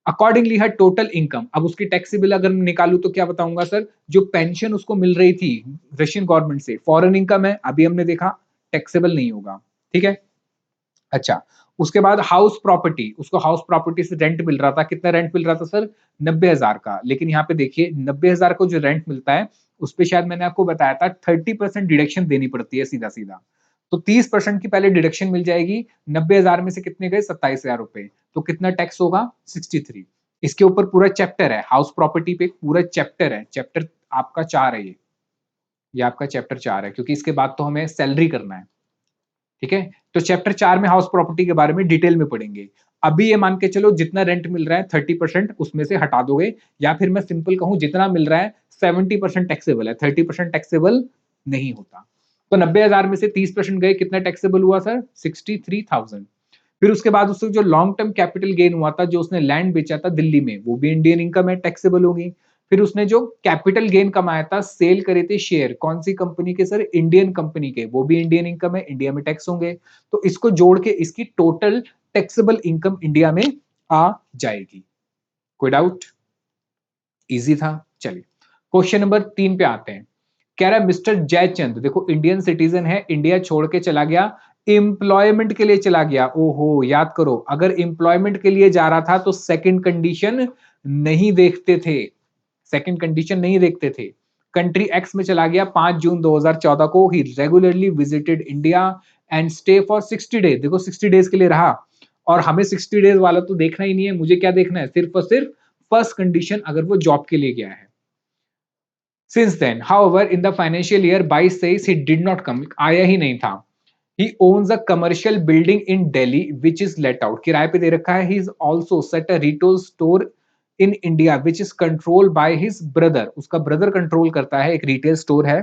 Accordingly her total income, अब उसकी टैक्सेबल अगर मैं निकालू तो क्या बताऊंगा सर? जो पेंशन उसको मिल रही थी रशियन गवर्नमेंट से, फॉरेन इनकम है, अभी हमने देखा टैक्सेबल नहीं होगा। ठीक है? अच्छा, उसके बाद हाउस प्रॉपर्टी, उसको हाउस प्रॉपर्टी से रेंट मिल रहा था। कितना रेंट मिल रहा था सर? 90,000 का। लेकिन यहाँ पे देखिए 90,000 को जो रेंट मिलता है, उस पे शायद मैंने आपको बताया था 30% डिडक्शन देनी पड़ती है सीधा सीधा। तो 30% की पहले डिडक्शन मिल जाएगी। 90,000 में से कितने गए? 27,000 रुपए। तो कितना टैक्स होगा? 63। इसके ऊपर पूरा चैप्टर है, हाउस प्रॉपर्टी पे पूरा चैप्टर है। चैप्टर आपका 4 है ये आपका चैप्टर 4 है, क्योंकि इसके बाद तो हमें सैलरी करना है। ठीक है? तो चैप्टर 4 में हाउस प्रॉपर्टी के बारे में डिटेल में पढ़ेंगे। अभी ये मान के चलो जितना रेंट मिल रहा है 30% उसमें से हटा दोगे, या फिर मैं सिंपल कहूं जितना मिल रहा है 70% टैक्सेबल है, 30% टैक्सेबल नहीं होता। तो 90,000 में से 30% गए, कितना टैक्सेबल हुआ सर? 63,000। फिर उसके बाद उससे जो लॉन्ग टर्म कैपिटल गेन हुआ था, जो उसने लैंड बेचा था दिल्ली में, वो भी इंडियन इनकम है, टैक्सेबल होगी। फिर उसने जो कैपिटल गेन कमाया था, सेल करे थे शेयर, कौन सी कंपनी के सर? इंडियन कंपनी के, वो भी इंडियन इनकम है, इंडिया में टैक्स होंगे। तो इसको जोड़ के इसकी टोटल टैक्सेबल इनकम इंडिया में आ जाएगी। कोई डाउट? इजी था। चलिए क्वेश्चन नंबर 3 पे आते हैं। कह रहा है मिस्टर जयचंद, देखो इंडियन सिटीजन है, इंडिया छोड़ के चला गया, एम्प्लॉयमेंट के लिए चला गया। ओहो, याद करो, अगर एम्प्लॉयमेंट के लिए जा रहा था तो सेकंड कंडीशन नहीं देखते थे, सेकंड कंडीशन नहीं देखते थे। कंट्री एक्स में चला गया 5 जून 2014 को, he regularly visited India and stay for 60 days. देखो 60 डेज के लिए रहा, और हमें 60 डेज वाला तो देखना ही नहीं है, मुझे क्या देखना है? सिर्फ और सिर्फ फर्स्ट कंडीशन, अगर वो जॉब के लिए गया है। Since then, however, in the financial year 22-23 he did not come, आया ही नहीं था। He owns a commercial building in Delhi which is let out, किराए पे दे रखा है। He is also set a retail store in India which is controlled by his brother, उसका brother control करता है, एक रिटेल स्टोर है।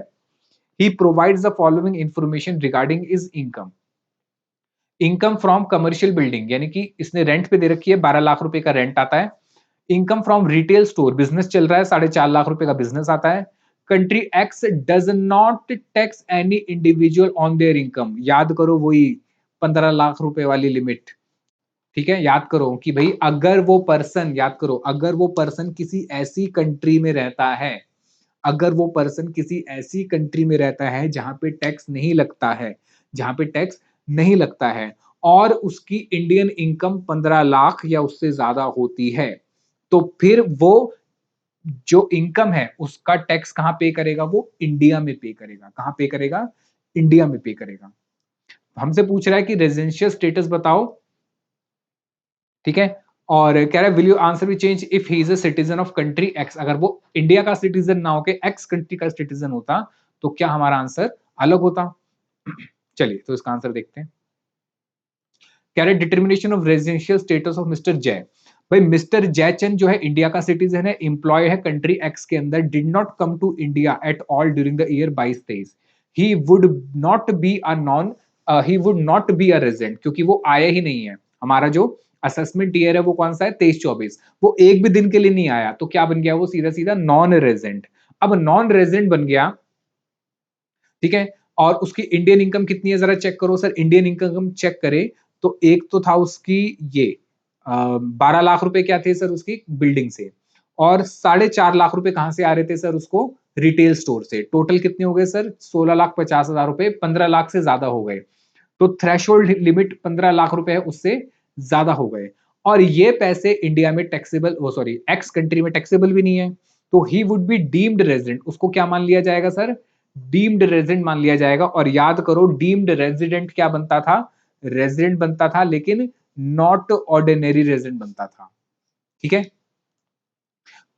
He provides the following information regarding his income. Income from commercial building, यानी कि इसने rent पे दे रखी है, 12 लाख रुपए का रेंट आता है। Income from retail store, business चल रहा है, 4.5 लाख रुपए का बिजनेस आता है। Country x does not tax any individual on their income, याद करो वही 15 लाख रुपए वाली लिमिट। ठीक है, याद करो कि भाई अगर वो पर्सन, याद करो, अगर वो पर्सन किसी ऐसी कंट्री में रहता है, अगर वो पर्सन किसी ऐसी कंट्री में रहता है जहां पे टैक्स नहीं लगता है, जहां पे टैक्स नहीं लगता है, और उसकी इंडियन इनकम 15 लाख या उससे ज्यादा होती है, तो फिर वो जो इनकम है उसका टैक्स कहां पे करेगा? वो इंडिया में पे करेगा। कहां पे करेगा? इंडिया में पे करेगा। हमसे पूछ रहा है कि रेजिडेंशियल स्टेटस बताओ, ठीक है, और कह रहा है विल यू आंसर भी change if he is a citizen of country x, अगर वो इंडिया का सिटीजन ना होके एक्स कंट्री का सिटीजन होता तो क्या हमारा आंसर अलग होता? चलिए तो इसका आंसर देखते हैं। कह रहे determination of residential status of mister जय, भाई मिस्टर जयचंद जो है इंडिया का सिटीजन है, एम्प्लॉय है कंट्री एक्स के अंदर, did not come to India at all during the year 22-23। He would not be a non, he would not be a resident, क्योंकि वो आया ही नहीं है। हमारा जो असेसमेंट ईयर है वो कौन सा है? 23-24। वो एक भी दिन के लिए नहीं आया, तो क्या बन गया? वो सीधा सीधा नॉन रेजिडेंट। अब नॉन रेजिडेंट बन गया, ठीक है, और उसकी इंडियन इनकम कितनी है जरा चेक करो सर। इंडियन इनकम चेक करें तो एक तो था उसकी ये 12 लाख रुपए क्या थे सर उसकी बिल्डिंग से, और 4.5 लाख रुपए कहां से आ रहे थे सर उसको? रिटेल स्टोर से। टोटल कितने हो गए सर? 16,50,000 रुपए, 15 लाख से ज्यादा हो गए। तो थ्रेशोल्ड लिमिट 15 लाख रुपए है, उससे ज्यादा हो गए, और ये पैसे इंडिया में टैक्सेबल, वो सॉरी एक्स कंट्री में टैक्सेबल भी नहीं है। तो he would be deemed resident, उसको क्या मान लिया जाएगा सर? डीम्ड रेजिडेंट मान लिया जाएगा। और याद करो डीम्ड रेजिडेंट क्या बनता था? रेजिडेंट बनता था, लेकिन नॉट ऑर्डिनरी रेजिडेंट बनता था। ठीक है,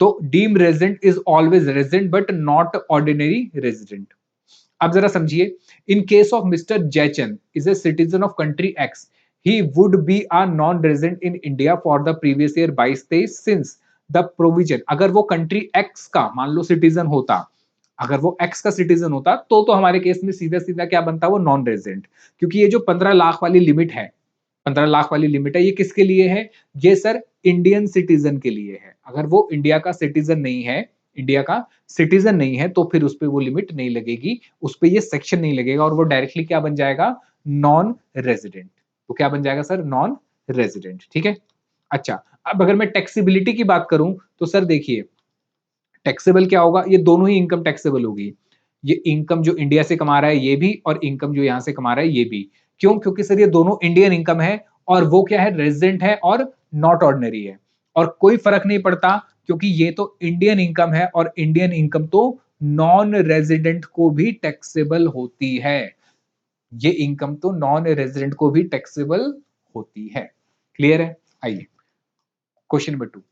तो deemed resident is always resident but not ordinary resident. अब जरा समझिए, in case of mister Jaichand is a citizen of country x, he would be a non resident in India for the previous year 22-23 since the provision, अगर वो country x का मान लो citizen होता, अगर वो एक्स का सिटीजन होता तो हमारे केस में सीधा सीधा क्या बनता? वो नॉन रेजिडेंट। क्योंकि ये जो 15 लाख वाली लिमिट है, 15 लाख वाली लिमिट है, ये किसके लिए है? ये सर इंडियन सिटीजन के लिए है। अगर वो इंडिया का सिटीजन नहीं है, इंडिया का सिटीजन नहीं है, तो फिर उस पर वो लिमिट नहीं लगेगी, उस पर ये सेक्शन नहीं लगेगा, और वो डायरेक्टली क्या बन जाएगा? Non resident. तो क्या बन जाएगा सर? Non resident. ठीक है, अच्छा, अब अगर मैं टैक्सेबिलिटी की बात करूं तो सर देखिए टैक्सेबल क्या होगा? ये दोनों ही इनकम टैक्सेबल होगी। ये इनकम जो इंडिया से कमा रहा है ये भी, और इनकम जो यहां से कमा रहा है ये भी। क्यों? क्योंकि सर ये दोनों इंडियन इनकम है, और वो क्या है? रेजिडेंट है और नॉट ऑर्डिनरी है, और कोई फर्क नहीं पड़ता, क्योंकि ये तो इंडियन इनकम है, और इंडियन इनकम तो नॉन रेजिडेंट को भी टैक्सेबल होती है। ये इनकम तो नॉन रेजिडेंट को भी टैक्सेबल होती है। क्लियर है? आइए क्वेश्चन नंबर 2।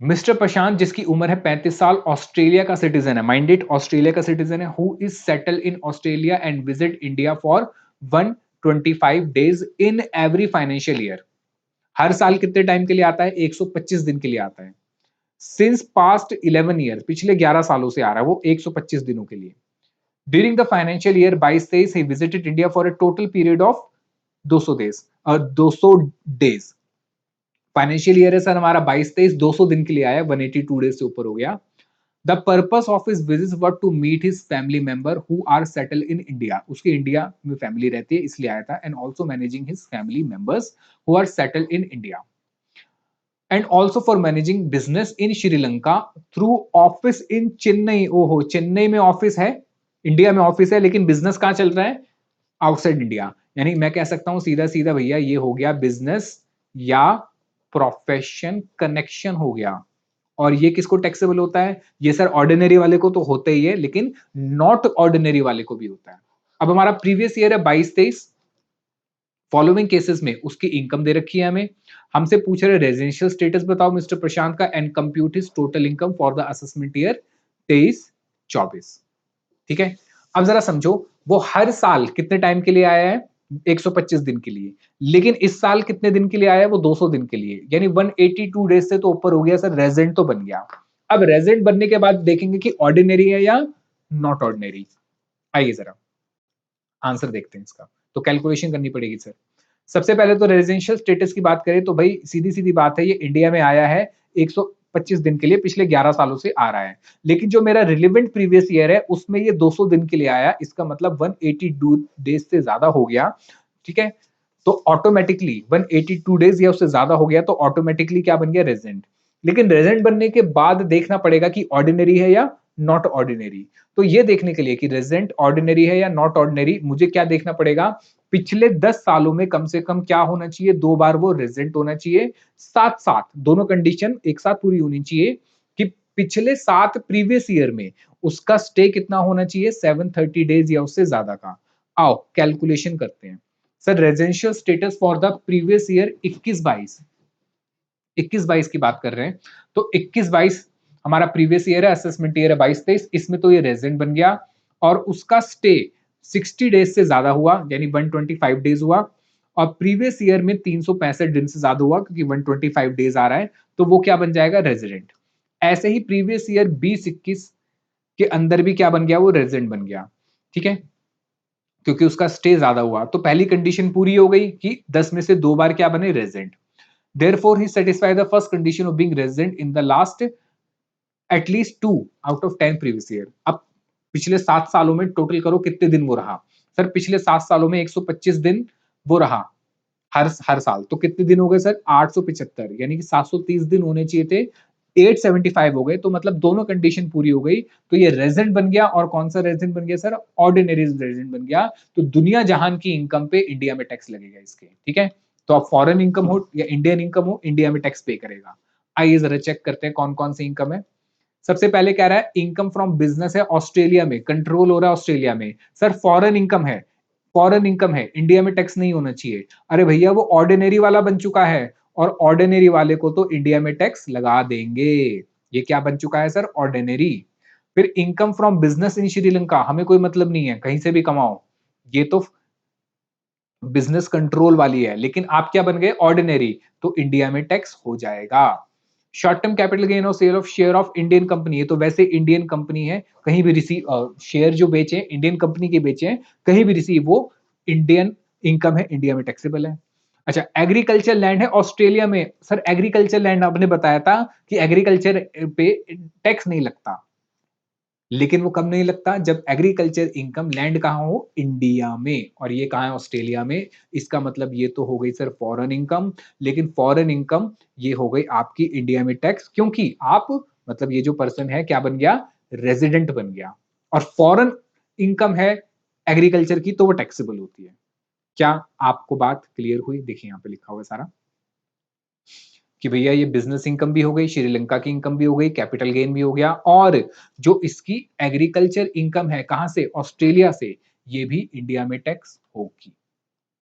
मिस्टर प्रशांत जिसकी उम्र है 35 साल, ऑस्ट्रेलिया का सिटीजन है, माइंडेड ऑस्ट्रेलिया का सिटीजन है, who is settle in Australia and visit India for 125 days in every financial year. हर साल कितने टाइम के लिए आता है? 125 दिन के लिए आता है। सिंस पास्ट 11 ईयर, पिछले 11 सालों से आ रहा है वो 125 दिनों के लिए। During the financial year 22-23 he visited India for a total period of 200 days 200 days. Financial year है सर हमारा 22-23, 200 दिन के लिए आया, 182 डेज से ऊपर हो गया। The purpose of his visit were to meet his family member who are settle in India. उसकी इंडिया में फैमिली रहती है इसलिए आया था। And also managing his family members who are settle in India and also for managing business in Sri Lanka through office in Chennai. ओहो, चेन्नई में office है, इंडिया में ऑफिस है, लेकिन बिजनेस कहां चल रहा है? Outside India. यानी मैं कह सकता हूं सीधा सीधा भैया ये हो गया बिजनेस या प्रोफेशन कनेक्शन हो गया। और ये किसको टैक्सेबल होता है? ये सर ऑर्डिनरी वाले को तो होता ही है, लेकिन नॉट ऑर्डिनरी वाले को भी होता है। अब हमारा प्रीवियस ईयर है 22-23। फॉलोइंग केसेस में उसकी इनकम दे रखी है हमें, हमसे पूछ रहे रेजिडेंशियल स्टेटस बताओ मिस्टर प्रशांत का and compute his total income for the assessment year 23-24। ठीक है, अब जरा समझो, वो हर साल कितने टाइम के लिए आया है? 125 दिन के लिए। लेकिन इस साल कितने दिन के लिए आया है? वो 200 दिन के लिए, यानी 182 डेज से तो ऊपर हो गया सर, रेजिडेंट तो बन गया। अब रेजिडेंट बनने के बाद देखेंगे कि ऑर्डिनरी है या नॉट ऑर्डिनरी। आइए जरा आंसर देखते हैं इसका, तो कैलकुलेशन करनी पड़ेगी सर। सबसे पहले तो रेजिडेंशियल स्टेटस की बात करें तो भाई सीधी सीधी बात है, ये इंडिया में आया है 125 दिन के लिए, पिछले 11 सालों से आ रहा है। लेकिन जो मेरा रिलेवेंट प्रीवियस ईयर है उसमें ये 200 दिन के लिए आया, इसका मतलब 182 डेज से ज्यादा हो गया। ठीक है, तो ऑटोमेटिकली 182 डेज या उससे ज्यादा हो गया तो ऑटोमेटिकली क्या बन गया? रेजिडेंट। लेकिन रेजिडेंट बनने के बाद देखना पड़ेगा कि ऑर्डिनरी है या नॉट ऑर्डिनरी। तो ये देखने के लिए कि रेजिडेंट ऑर्डिनरी है या नॉट ऑर्डिनरी, मुझे क्या देखना पड़ेगा? पिछले 10 सालों में कम से कम क्या होना चाहिए? 2 बार वो रेजिडेंट होना चाहिए। साथ साथ दोनों कंडीशन एक साथ पूरी होनी चाहिए कि पिछले 7 प्रीवियस ईयर में उसका स्टे कितना होना चाहिए? 730 डेज या उससे ज्यादा का। आओ कैलकुलेशन करते हैं। Sir residential status for the previous year 21-22 की बात कर रहे हैं, तो 21-22 हमारा प्रीवियस ईयर है, असेसमेंट ईयर है 22-23, इसमें तो ये रेजिडेंट बन गया और उसका स्टे 60 डेज से ज्यादा हुआ, यानी 125 डेज हुआ। और प्रीवियस ईयर में 365 दिन से ज्यादा हुआ क्योंकि 125 डेज आ रहा है, तो वो क्या बन जाएगा? रेजिडेंट। ऐसे ही प्रीवियस ईयर 20-21 के अंदर भी क्या बन गया? वो रेजिडेंट बन गया। ठीक है, क्योंकि उसका स्टे ज्यादा हुआ, तो पहली कंडीशन पूरी हो गई कि 10 में से 2 बार क्या बने? Resident. Therefore, he satisfied the first condition of being resident in the last at least 2 out of 10 previous year। अब पिछले 7 सालों में टोटल करो कितने दिन वो रहा? सर पिछले 7 सालों में 125 दिन वो रहा हर साल, तो कितने दिन हो गए सर? 875, यानी कि 730 दिन होने चाहिए थे, 875 हो गए, तो मतलब दोनों कंडीशन पूरी हो गई, तो ये रेजिडेंट बन गया। और कौन सा रेजिडेंट बन गया सर? ऑर्डिनरी रेजिडेंट बन गया। तो दुनिया जहान की इनकम पे इंडिया में टैक्स लगेगा इसके। ठीक है, तो अब फॉरेन इनकम हो या इंडियन इनकम हो, इंडिया में टैक्स पे करेगा। आइए जरा चेक करते हैं कौन कौन सी इनकम है। सबसे पहले कह रहा है इनकम फ्रॉम बिजनेस है, ऑस्ट्रेलिया में कंट्रोल हो रहा है, ऑस्ट्रेलिया में। सर फॉरेन इनकम है, फॉरेन इनकम है, इंडिया में टैक्स नहीं होना चाहिए। अरे भैया वो ऑर्डिनरी वाला बन चुका है, और ऑर्डिनरी वाले को तो इंडिया में टैक्स लगा देंगे। ये क्या बन चुका है सर? ऑर्डिनरी। फिर income from business in Sri Lanka, हमें कोई मतलब नहीं है, कहीं से भी कमाओ, ये तो बिजनेस कंट्रोल वाली है। लेकिन आप क्या बन गए? ऑर्डिनरी, तो इंडिया में टैक्स हो जाएगा। शॉर्ट टर्म कैपिटल गेन और sale of share of Indian company, है तो वैसे इंडियन कंपनी है, कहीं भी रिसीव शेयर जो बेचे इंडियन कंपनी के बेचे हैं, कहीं भी रिसीव, वो इंडियन इनकम है, इंडिया में टैक्सेबल है। अच्छा, एग्रीकल्चर लैंड है ऑस्ट्रेलिया में। सर एग्रीकल्चर लैंड आपने बताया था कि एग्रीकल्चर पे टैक्स नहीं लगता, लेकिन वो कब नहीं लगता? जब एग्रीकल्चर इनकम लैंड कहाँ हो? इंडिया में, और ये कहाँ है? ऑस्ट्रेलिया में। इसका मतलब ये तो हो गई सर फॉरेन इनकम, लेकिन फॉरेन इनकम ये हो गई आपकी इंडिया में टैक्स, क्योंकि आप मतलब ये जो पर्सन है क्या बन गया? रेजिडेंट बन गया। और फॉरेन इनकम है एग्रीकल्चर की, तो वो टैक्सेबल होती है। क्या आपको बात क्लियर हुई? देखिए यहाँ पे लिखा हुआ है सारा कि भैया ये बिजनेस इनकम भी हो गई, श्रीलंका की इनकम भी हो गई, कैपिटल गेन भी हो गया, और जो इसकी एग्रीकल्चर इनकम है कहां से? ऑस्ट्रेलिया से, ये भी इंडिया में टैक्स होगी।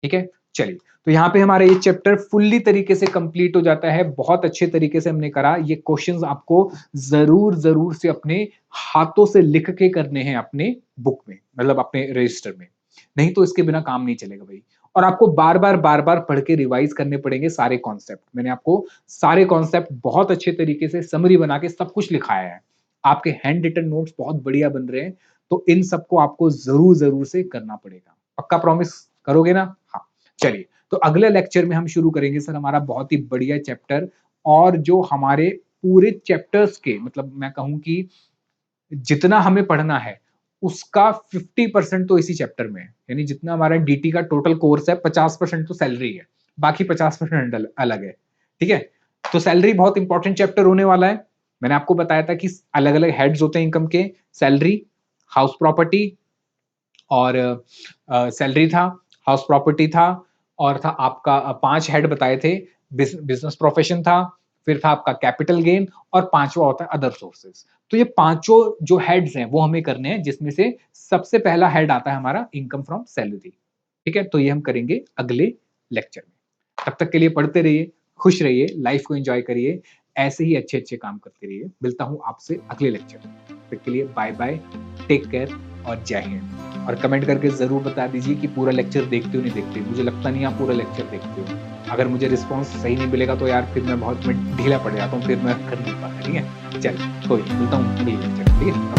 ठीक है, चलिए, तो यहाँ पे हमारा ये चैप्टर फुल्ली तरीके से कंप्लीट हो जाता है। बहुत अच्छे तरीके से हमने करा। ये क्वेश्चंस आपको जरूर जरूर से अपने हाथों से लिख के करने हैं अपने बुक में, मतलब अपने रजिस्टर में, नहीं तो इसके बिना काम नहीं चलेगा भाई। और आपको बार बार पढ़ के रिवाइज करने पड़ेंगे सारे कॉन्सेप्ट। मैंने आपको सारे कॉन्सेप्ट बहुत अच्छे तरीके से समरी बना के सब कुछ लिखाया है। आपके हैंड रिटन नोट्स बहुत बढ़िया बन रहे हैं, तो इन सबको आपको जरूर जरूर से करना पड़ेगा। पक्का प्रॉमिस करोगे ना? हाँ। चलिए, तो अगले लेक्चर में हम शुरू करेंगे सर हमारा बहुत ही बढ़िया चैप्टर और जो हमारे पूरे चैप्टर्स के मतलब मैं कहूँ कि जितना हमें पढ़ना है, उसका 50% तो इसी चैप्टर में है। यानी जितना हमारा डीटी का टोटल कोर्स है, 50% तो सैलरी है, बाकी 50% अलग है। ठीक है? तो सैलरी बहुत इंपॉर्टेंट चैप्टर होने वाला है। मैंने आपको बताया था कि अलग-अलग हेड्स होते हैं इनकम के, सैलरी, हाउस प्रॉपर्टी और सैलरी था, हाउस प्रॉपर्टी था और था आपका 5 हेड बताए थे, बिज़नेस प्रोफेशन था, फिर था आपका कैपिटल गेन और 5वां होता है अदर सोर्सेस। तो ये पाँचों जो हेड्स हैं वो हमें करने हैं जिसमें से सबसे पहला हेड आता है हमारा इनकम फ्रॉम सैलरी। ठीक है? तो ये हम करेंगे अगले लेक्चर में। तब तक के लिए पढ़ते रहिए, खुश रहिए, लाइफ को एन्जॉय करिए, ऐसे ही अच्छे-अच्छे काम करते रहिए। मिलता हूँ आपसे अगले लेक्चर में। तब तक के लिए बाय-बाय, टेक केयर और जय हिंद। और कमेंट करके ज़रूर बता दीजिए कि पूरा लेक्चर देखते हो नहीं देखते? मुझे लगता नहीं आप पूरा लेक्चर देखते हो। अगर मुझे रिस्पॉन्स सही नहीं मिलेगा तो यार फिर मैं ढीला पड़ जाता हूँ, फिर मैं कर नहीं पाता, ठीक है? चलिए, कोई नहीं, मिलता हूँ अगले लेक्चर में, ठीक है?